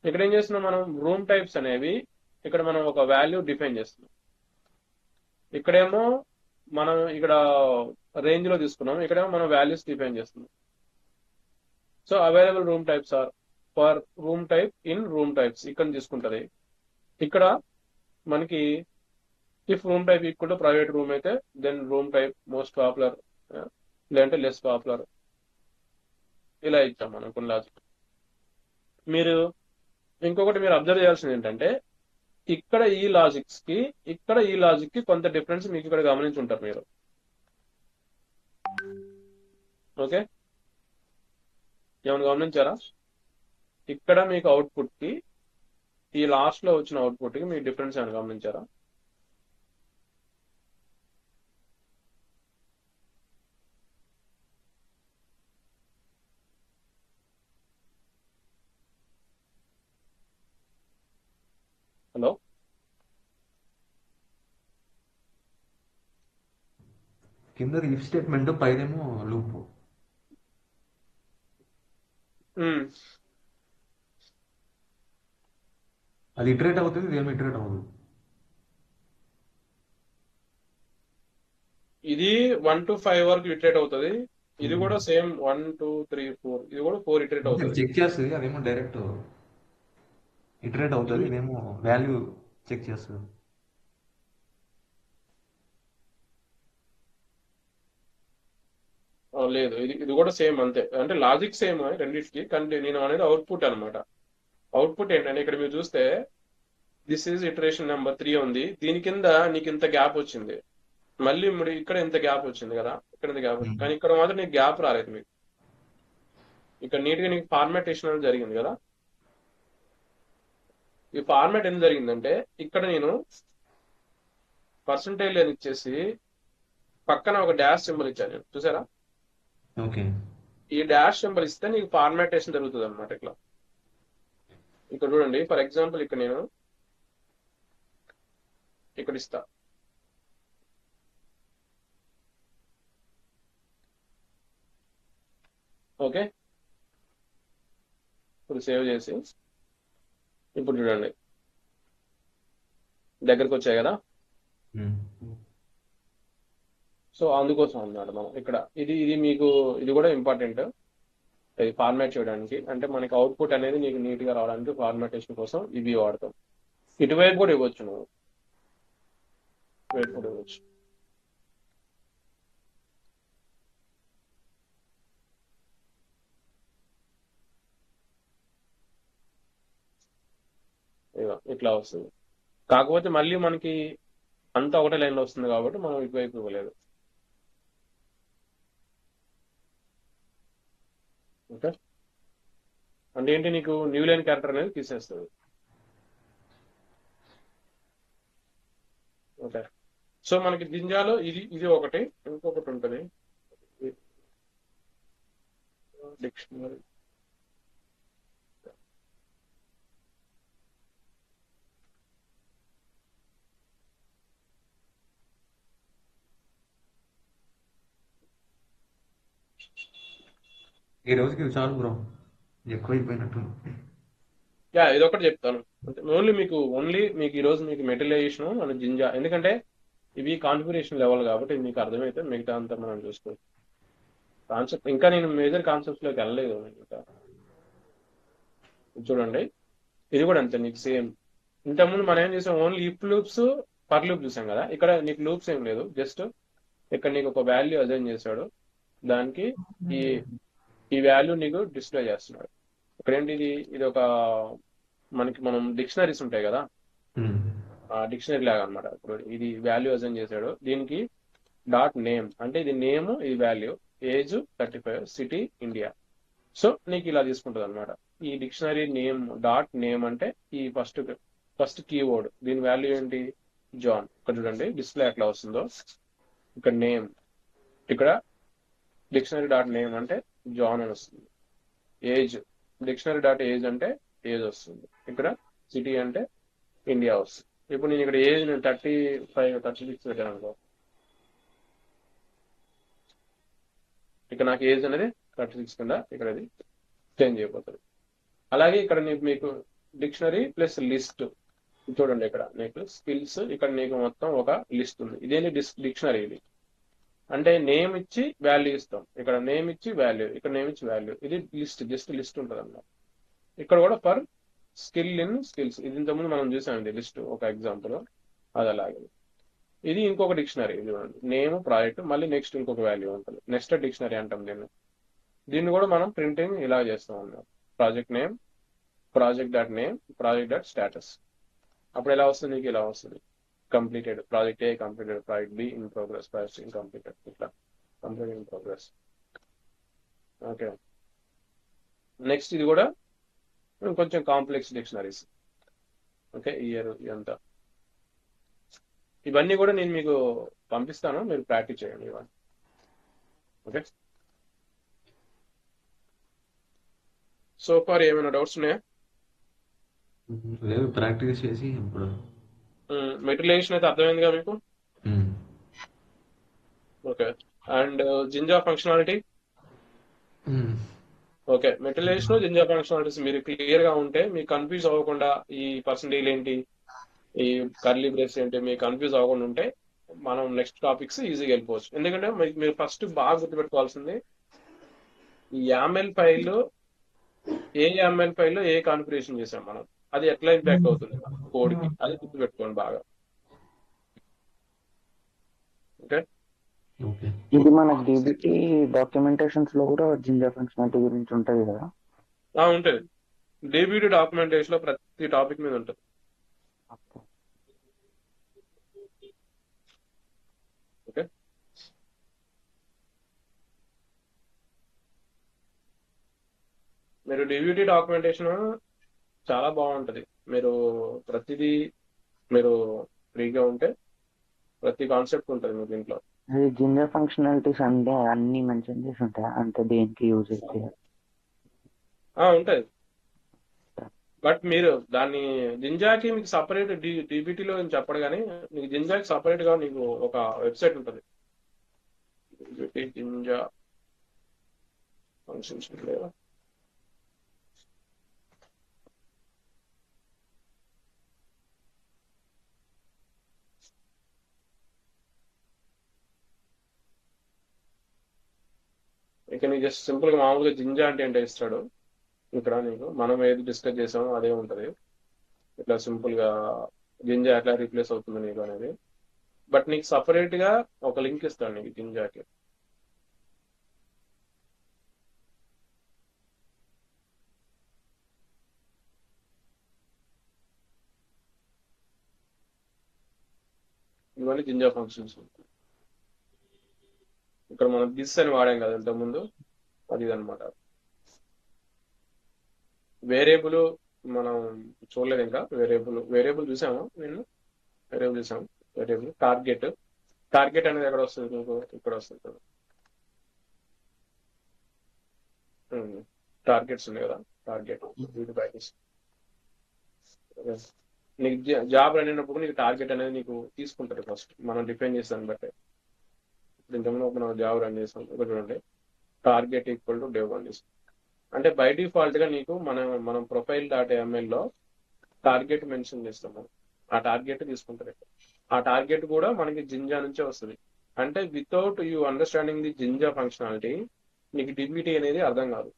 ఇక్కడ ఏం చేస్తున్నాం మనం, రూమ్ టైప్స్ అనేవి ఇక్కడ మనం ఒక వాల్యూ డిఫైన్ చేస్తున్నాం. ఇక్కడేమో మనం ఇక్కడ రేంజ్ లో తీసుకున్నాం, ఇక్కడేమో మనం వాల్యూస్ డిఫైన్ చేస్తున్నాం. So available room types are for room type in room types ఇక్కడ తీసుకుంటది. ఇక్కడ మనకి if room type equal to private room అయితే then room type most popular, లేదంటే లెస్ పాపులర్, ఇలా ఇచ్చాం మనం కొన్ని లాజిక్. మీరు ఇంకొకటి మీరు అబ్జర్వ్ చేయాల్సింది ఏంటంటే, ఇక్కడ ఈ లాజిక్స్ కి ఇక్కడ ఈ లాజిక్ కి కొంత డిఫరెన్స్ మీకు ఇక్కడ గమనించి ఉంటారు మీరు. ఓకే, ఏమైనా గమనించారా? ఇక్కడ మీకు అవుట్పుట్ కి ఈ లాస్ట్ లో వచ్చిన అవుట్పుట్ కి మీకు డిఫరెన్స్ అని గమనించారా? హలో. కింద ఇఫ్ స్టేట్మెంట్ పైనేమో లూప్. అది ఇటరేట్ అవుతుంది, ఇదేమో ఇటరేట్ అవుతుంది. ఇది 1 to 5 వరకు ఇటరేట్ అవుతుంది. ఇది కూడా సేమ్ 1 2 3 4 ఇది కూడా 4 ఇటరేట్ అవుతుంది. చెక్ చేస్తుంది, అదేమో డైరెక్ట్ ఇటరేట్ అవుతుంది, ఇదేమో వాల్యూ చెక్ చేస్తుంది. లేదు, ఇది కూడా సేమ్ అంతే. అంటే లాజిక్ సేమ్ రెండింటికి, కానీ నేను అనేది అవుట్పుట్ అనమాట. అవుట్పుట్ ఏంటంటే ఇక్కడ మీరు చూస్తే దిస్ ఈజ్ ఇటరేషన్ నెంబర్ 3 ఉంది. దీని కింద నీకు ఇంత గ్యాప్ వచ్చింది, మళ్ళీ మరి ఇక్కడ ఇంత గ్యాప్ వచ్చింది కదా, ఇక్కడ ఇంత గ్యాప్ వచ్చింది, కానీ ఇక్కడ మాత్రం నీకు గ్యాప్ రాలేదు. మీకు ఇక్కడ నీట్ గా నీకు ఫార్మాటేషన్ అనేది జరిగింది కదా. ఈ ఫార్మాట్ ఎందుకు జరిగిందంటే ఇక్కడ నేను పర్సంటేజ్ అని ఇచ్చేసి పక్కన ఒక డాష్ సింబల్ ఇచ్చాను నేను, చూసారా? ఓకే. ఈ డాష్ సింబల్ ఇస్తే నీకు ఫార్మాటేషన్ జరుగుతుంది అనమాట. ఇట్లా ఇక్కడ చూడండి, ఫర్ ఎగ్జాంపుల్ ఇక్కడ నేను ఇక్కడ ఇస్తా. ఓకే, ఇప్పుడు సేవ్ చేసి ఇప్పుడు చూడండి దగ్గరకు వచ్చాయి కదా. సో అందుకోసం అన్నమాట మనం ఇక్కడ ఇది మీకు ఇది కూడా ఇంపార్టెంట్. ఇది ఫార్మాట్ చేయడానికి, అంటే మనకి అవుట్పుట్ అనేది నీకు నీట్ గా రావడానికి ఫార్మాటేషన్ కోసం ఇవి వాడతాం. ఇటువైపు కూడా ఇవ్వచ్చు, నువ్వు ఇటువైపు కూడా ఇవ్వచ్చు. ఇట్లా వస్తుంది. కాకపోతే మళ్ళీ మనకి అంతా ఒకటే లైన్లో వస్తుంది కాబట్టి మనం ఇటువైపు ఇవ్వలేదు. ఓకే, అంటే ఏంటి, నీకు న్యూ లైన్ క్యారెక్టర్ అనేది తీసేస్తుంది. ఓకే, సో మనకి జింజాలో ఇది ఒకటి, ఇంకొకటి ఉంటుంది డిక్షనరీ. ఈ రోజుకి ఇది చాలు బ్రో, ఎక్కువైపోయినట్టు. ఇదొకటి చెప్తాను. ఓన్లీ మీకు ఈరోజు మీకు మెటీరియలైజేషన్ మన జింజా, ఎందుకంటే ఇవి కాన్ఫిగరేషన్ లెవెల్ కాబట్టి మీకు అర్థమైతే మిగతా అంతా మనం చూసుకోవచ్చు. కాన్సెప్ట్ ఇంకా నేను మేజర్ కాన్సెప్ట్స్లోకి వెళ్ళలేదు. ఇంకా చూడండి, ఇది కూడా అంతే నీకు సేమ్. ఇంతకుముందు మనం ఏం చేసాం, only if loops per loop చూసాం కదా. ఇక్కడ నీకు లూప్స్ ఏం లేదు, జస్ట్ ఇక్కడ నీకు ఒక వాల్యూ అజైన్ చేశాడు, దానికి ఈ వాల్యూ నీకు డిస్ప్లే చేస్తున్నాడు. ఇక్కడ ఏంటి, ఇది ఒక మనం డిక్షనరీస్ ఉంటాయి కదా, ఆ డిక్షనరీ లాగా అనమాట. ఇప్పుడు ఇది వాల్యూ అజైన్ చేశాడు, దీనికి డాట్ నేమ్ అంటే ఇది నేమ్, ఇది value, age 35, city India. So నీకు ఇలా తీసుకుంటుంది అనమాట. ఈ డిక్షనరీ నేమ్ డాట్ నేమ్ అంటే ఈ ఫస్ట్ కీవర్డ్, దీని వాల్యూ ఏంటి, జాన్. ఇక్కడ చూడండి డిస్ప్లే ఎట్లా వస్తుందో. ఇక్కడ నేమ్, ఇక్కడ డిక్షనరీ డాట్ నేమ్ అంటే జాన్ అని వస్తుంది. ఏజ్, డిక్షనరీ డాట్ ఏజ్ అంటే ఏజ్ వస్తుంది. ఇక్కడ సిటీ అంటే ఇండియా వస్తుంది. ఇప్పుడు నేను ఇక్కడ ఏజ్ 35 36 పెట్టాను అనుకో, ఇక్కడ నాకు ఏజ్ అనేది 36 కింద ఇక్కడ అది చేంజ్ అయిపోతుంది. అలాగే ఇక్కడ మీకు డిక్షనరీ ప్లస్ లిస్ట్ చూడండి, ఇక్కడ నీకు స్కిల్స్, ఇక్కడ నీకు మొత్తం ఒక లిస్ట్ ఉంది. ఇదేంటి డిక్షనరీ, ఇది అంటే నేమ్ ఇచ్చి వాల్యూ ఇస్తాం. ఇక్కడ నేమ్ ఇచ్చి వాల్యూ, ఇక్కడ నేమ్ ఇచ్చి వాల్యూ, ఇది లిస్ట్, జస్ట్ లిస్ట్ ఉంటుంది అన్నమాట. ఇక్కడ కూడా ఫర్ స్కిల్ ఇన్ స్కిల్స్, ఇది ఇంతకుముందు మనం చూసాం, ఇది లిస్ట్ ఒక ఎగ్జాంపుల్, అది అలాగే. ఇది ఇంకొక డిక్షనరీ, ఇది నేమ్ ప్రాజెక్ట్, మళ్ళీ నెక్స్ట్ ఇంకొక వాల్యూ ఉంటుంది, నెక్స్ట్ డిక్షనరీ అంటాం దీన్ని కూడా మనం ప్రింటింగ్ ఇలా చేస్తాం అన్నమాట. Project name, project dot name, project dot status. అప్పుడు ఎలా వస్తుంది, నీకు ఇలా వస్తుంది, completed project A, completed project B, in progress project incompleted, ఇట్లా complete in progress. Okay, next ఇది కూడా కొంచెం కాంప్లెక్స్ డిక్షనరీస్. ఓకే, ఇయర్ ఇదంతా ఇవన్నీ కూడా నేను మీకు పంపిస్తాను, మీరు ప్రాక్టీస్ చేయండి ఇవన్నీ. ఓకే, సో ఫార్ ఏమైనా డౌట్స్ ఉన్నాయా? లేదు, ప్రాక్టీస్ చేసి ఇప్పుడు. మెటీరియలైజేషన్ అయితే అర్థమైందిగా మీకు? Um. Okay, and Jinja functionality. Um. Okay, materialisation Jinja functionalities మీరు క్లియర్ గా ఉంటే మీకు కన్ఫ్యూజ్ అవ్వకుండా, ఈ పర్సంటేజ్ ఏంటి, ఈ కర్లీ బ్రేస్ ఏంటి, మీకు కన్ఫ్యూజ్ అవ్వకుండా ఉంటే మనం నెక్స్ట్ టాపిక్స్ ఈజీగా వెళ్ళిపోవచ్చు. ఎందుకంటే మీరు ఫస్ట్ బాగా గుర్తుపెట్టుకోవాల్సింది, ఈ YAML ఫైల్, ఏ YAML ఫైల్లో ఏ కాన్ఫిగరేషన్ చేసాం మనం, అది ఎట్లా ఇంపాక్ట్ అవుతుంది కోడ్ కి, అది గుర్తుపెట్టుకోండి బాగా. Okay, okay. ఇది మనకి డీబీటీ డాక్యుమెంటేషన్స్ లో కూడా జింజా ఫంక్షనాలిటీ గురించి ఉంటది కదా. ఉంటుంది. డీబీటీ డాక్యుమెంటేషన్ లో ప్రతి టాపిక్ మీద ఉంటుంది. ఓకే, మీరు డీబీటీ డాక్యుమెంటేషన్ చాలా బాగుంటది. మీరు ప్రతిదీ మీరు ఫ్రీగా ఉంటే ప్రతి కాన్సెప్ట్ ఉంటుంది మీకు దీంట్లో. అది జింజా ఫంక్షనాలిటీస్ అంటే అన్ని మెన్షన్ చేసి ఉంటాయి, అంటే దేనికి యూజ్ అయితే. ఉంటుంది, బట్ మీరు దాన్ని జింజాకి మీకు సపరేట్ డీబీటీలో నేను చెప్పడు, కానీ మీకు జింజాకి సపరేట్ గా నీకు ఒక వెబ్సైట్ ఉంటుంది, జింజా ఫంక్షన్స్ లేదా. ఇక నీకు జస్ట్ సింపుల్ గా మామూలుగా జింజా అంటే ఏంటో ఇస్తాడు. ఇక్కడ నీకు మనం ఏది డిస్కస్ చేసామో అదే ఉంటది. ఇట్లా సింపుల్ గా జింజా ఎట్లా రీప్లేస్ అవుతుంది నీకు అనేది. బట్ నీకు సపరేట్ గా ఒక లింక్ ఇస్తాడు నీకు జింజాకి. ఇవన్నీ జింజా ఫంక్షన్స్. ఇక్కడ మనం దిస్ అని వాడాం కదా ఇంతకుముందు, అది ఇదనమాట. వేరియబుల్ మనం చూడలేదు ఇంకా. వేరియబుల్ చూసాము, నేను వేరియబుల్ చూసాము. Variable target. టార్గెట్ అనేది ఎక్కడ వస్తుంది మీకు? ఇక్కడ వస్తుంది. టార్గెట్స్ ఉన్నాయి కదా, టార్గెట్ వీటి ప్యాకేజ్. నీకు జాబ్ అనేటప్పుడు నీకు టార్గెట్ అనేది నీకు తీసుకుంటారు ఫస్ట్, మనం డిఫైన్ చేస్తాను బట్టి. ఇంతకుముందు మనం జాబ్ రన్ చేస్తాం, ఇక్కడ చూడండి target equal to dev one. అంటే బై డిఫాల్ట్ గా నీకు మనం ప్రొఫైల్ డాట్ ఎంఎల్ లో టార్గెట్ మెన్షన్ చేస్తాము, ఆ టార్గెట్ తీసుకుంటారు. ఆ టార్గెట్ కూడా మనకి జింజా నుంచే వస్తుంది. అంటే without you understanding the ginger functionality నీకు డిబిటీ అనేది అర్థం కాదు.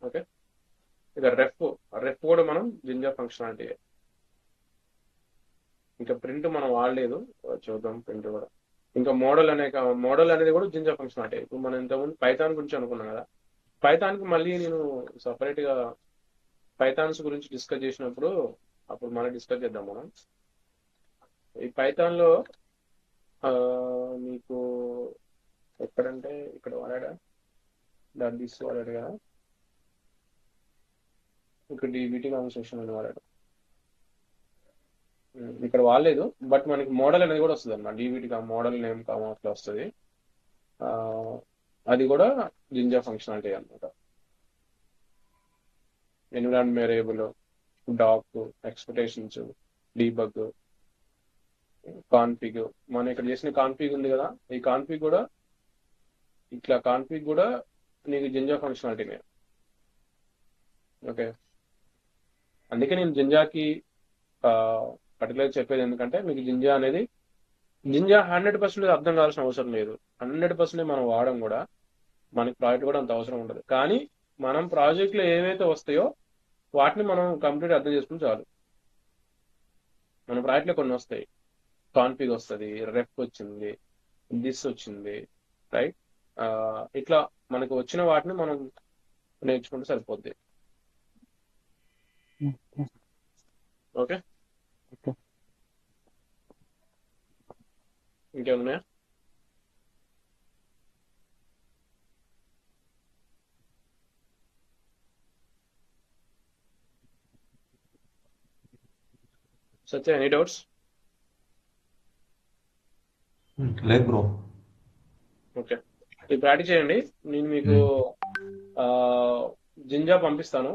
ఓకే, ఇక రెఫ్ కూడా మనం జింజా ఫంక్షనాలిటీ. ఇంకా ప్రింట్ మనం వాడలేదు, చూద్దాం ప్రింట్ కూడా. ఇంకా మోడల్ అనేది కూడా జింజా ఫంక్షనాలిటీ. ఇప్పుడు మనం ఇంతకుముందు పైథాన్ గురించి అనుకున్నాం కదా, పైథాన్కి మళ్ళీ నేను సపరేట్ గా పైథాన్స్ గురించి డిస్కస్ చేసినప్పుడు అప్పుడు మనం డిస్కస్ చేద్దాం. మనం ఈ పైథాన్ లో మీకు ఎక్కడంటే ఇక్కడ వాడా డాట్ దిస్ వాడాడు కదా, ఇక్కడ డిబిటీ కాన్వర్సేషన్ అని వాడాడు. ఇక్కడ వాడలేదు, బట్ మనకి మోడల్ అనేది కూడా వస్తుంది అన్నమాట. డిబిటీ మోడల్ నేమ్ కామా అట్లా వస్తుంది. అది కూడా జింజా ఫంక్షనాలిటీ అనమాట. Environment variable, doc, expectations, debug, config. మనం ఇక్కడ చేసిన కాన్ఫిగ్ ఉంది కదా, ఈ కాన్ఫిగ్ కూడా ఇట్లా కాన్ఫిగ్ కూడా నీకు జింజా ఫంక్షనాలిటీనే. ఓకే, అందుకే నేను జింజాకి పర్టికులర్ చెప్పేది ఎందుకంటే మీకు జింజా 100% అర్థం కావాల్సిన అవసరం లేదు. 100% మనం వాడడం కూడా, మనకి ప్రాజెక్ట్ కూడా అంత అవసరం ఉండదు. కానీ మనం ప్రాజెక్ట్లో ఏవైతే వస్తాయో వాటిని మనం కంప్లీట్ అర్థం చేసుకుని చాలు. మన ప్రాజెక్ట్లో కొన్ని వస్తాయి, కాన్ఫిగ్ వస్తుంది, రెఫ్ వచ్చింది, దిస్ వచ్చింది, రైట్. ఇట్లా మనకు వచ్చిన వాటిని మనం నేర్చుకుంటే సరిపోద్ది. ఓకే, ఇంకేమున్నాయా? సత్య ఎనీ డౌట్స్? లేదు బ్రో. ఓకే, ఇది ప్రాక్టీస్ చేయండి. నేను మీకు జింజా పంపిస్తాను.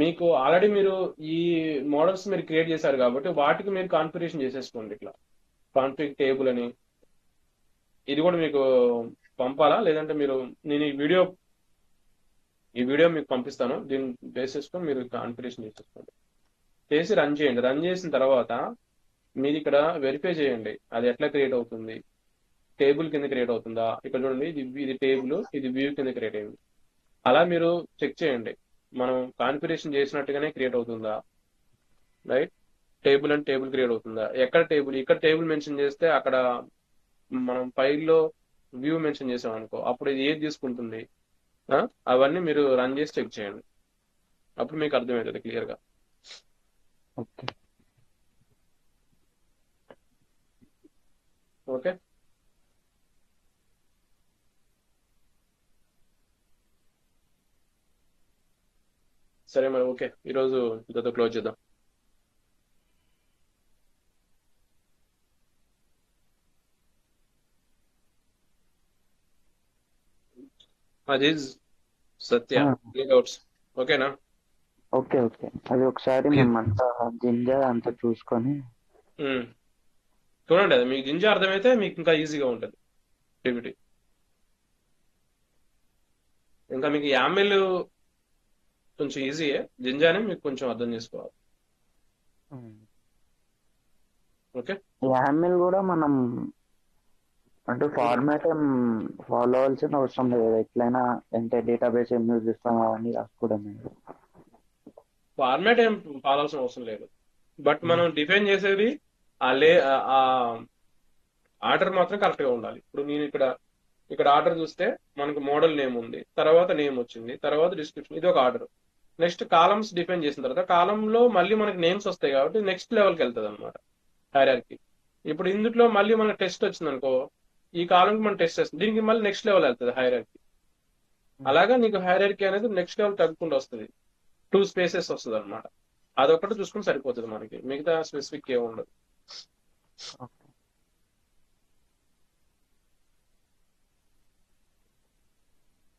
మీకు ఆల్రెడీ మీరు ఈ మోడల్స్ మీరు క్రియేట్ చేశారు కాబట్టి వాటికి మీరు కాన్ఫిగరేషన్ చేసేసుకోండి. ఇట్లా కాన్ఫిగ్ టేబుల్ అని ఇది కూడా మీకు పంపాలా, లేదంటే మీరు నేను ఈ వీడియో మీకు పంపిస్తాను. దీన్ని బేస్ చేసుకొని మీరు కాన్ఫిగరేషన్ చేసేసుకోండి. చేసి రన్ చేయండి. రన్ చేసిన తర్వాత మీరు ఇక్కడ వెరిఫై చేయండి అది ఎట్లా క్రియేట్ అవుతుంది. టేబుల్ కింద క్రియేట్ అవుతుందా? ఇక్కడ చూడండి, ఇది టేబుల్, ఇది వ్యూ కింద క్రియేట్ అయింది. అలా మీరు చెక్ చేయండి మనం కాన్ఫిగరేషన్ చేసినట్టుగానే క్రియేట్ అవుతుందా. Right, table and table create అవుతుందా. ఎక్కడ టేబుల్, ఇక్కడ టేబుల్ మెన్షన్ చేస్తే అక్కడ మనం ఫైల్లో వ్యూ మెన్షన్ చేసాం అనుకో, అప్పుడు ఇది ఏది తీసుకుంటుంది. అవన్నీ మీరు రన్ చేసి చెక్ చేయండి. అప్పుడు మీకు అర్థమవుతుంది క్లియర్గా. ఓకే. ఓకే, సరే మరి. ఓకే, ఈరోజు ఇదతో క్లోజ్ చేద్దాం. అజీజ్, సత్య, డౌట్స్ ఓకేనా? ఓకే ఓకే, అది ఒకసారి Okay. మేమంతా జింజర్ అంతా చూసుకొని. చూడండి, అది మీకు జింజా అర్థమైతే మీకు ఇంకా ఈజీగా ఉంటుంది పిపిటి. ఇంకా మీకు యామిల్ కొంచెం ఈజీయే, జింజానే మీకు కొంచెం అర్థం చేసుకోవాలి. ఓకే, యామిల్ కూడా మనం అంటే ఫార్మాట్ ఏం ఫాలో అవ్వాల్సిన అవసరం లేదు. ఎట్లయినా అంటే డేటాబేస్ ఏం యూజ్ చేస్తాం అవన్నీ రాసుకోవడమే. ఫార్మాట్ ఏం పాలాల్సిన అవసరం లేదు. బట్ మనం డిఫైన్ చేసేది ఆ ఆర్డర్ మాత్రం కరెక్ట్ గా ఉండాలి. ఇప్పుడు నేను ఇక్కడ ఆర్డర్ చూస్తే మనకు మోడల్ నేమ్ ఉంది, తర్వాత నేమ్ వచ్చింది, తర్వాత డిస్క్రిప్షన్, ఇది ఒక ఆర్డర్. నెక్స్ట్ కాలమ్స్ డిఫైన్ చేసిన తర్వాత కాలంలో మళ్ళీ మనకి నేమ్స్ వస్తాయి కాబట్టి నెక్స్ట్ లెవెల్కి వెళ్తుంది అనమాట హైరార్కీ. ఇప్పుడు ఇందులో మళ్ళీ మనకు టెస్ట్ వచ్చింది అనుకో, ఈ కాలంకి మనం టెస్ట్ చేస్తుంది, దీనికి మళ్ళీ నెక్స్ట్ లెవెల్ వెళ్తుంది హైరార్కీ. అలాగా నీకు హైరార్కీ అనేది నెక్స్ట్ లెవెల్ తగ్గకుండా వస్తుంది, 2 స్పేసెస్ వస్తుంది అనమాట. అదొకటి చూసుకుని సరిపోతుంది, మనకి మిగతా స్పెసిఫిక్ ఏమి ఉండదు.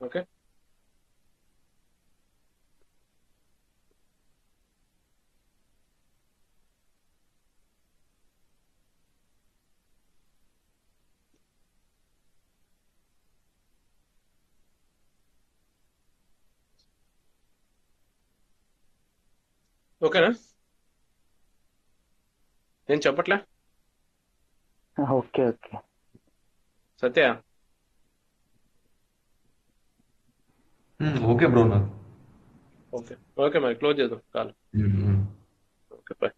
ఓకే, ఓకేనా? నేను చెప్పట్లే okay okay. Satya? Okay bro నాకు. ఓకే ఓకే, మరి క్లోజ్ చేద్దాం కాల్. Okay, bye.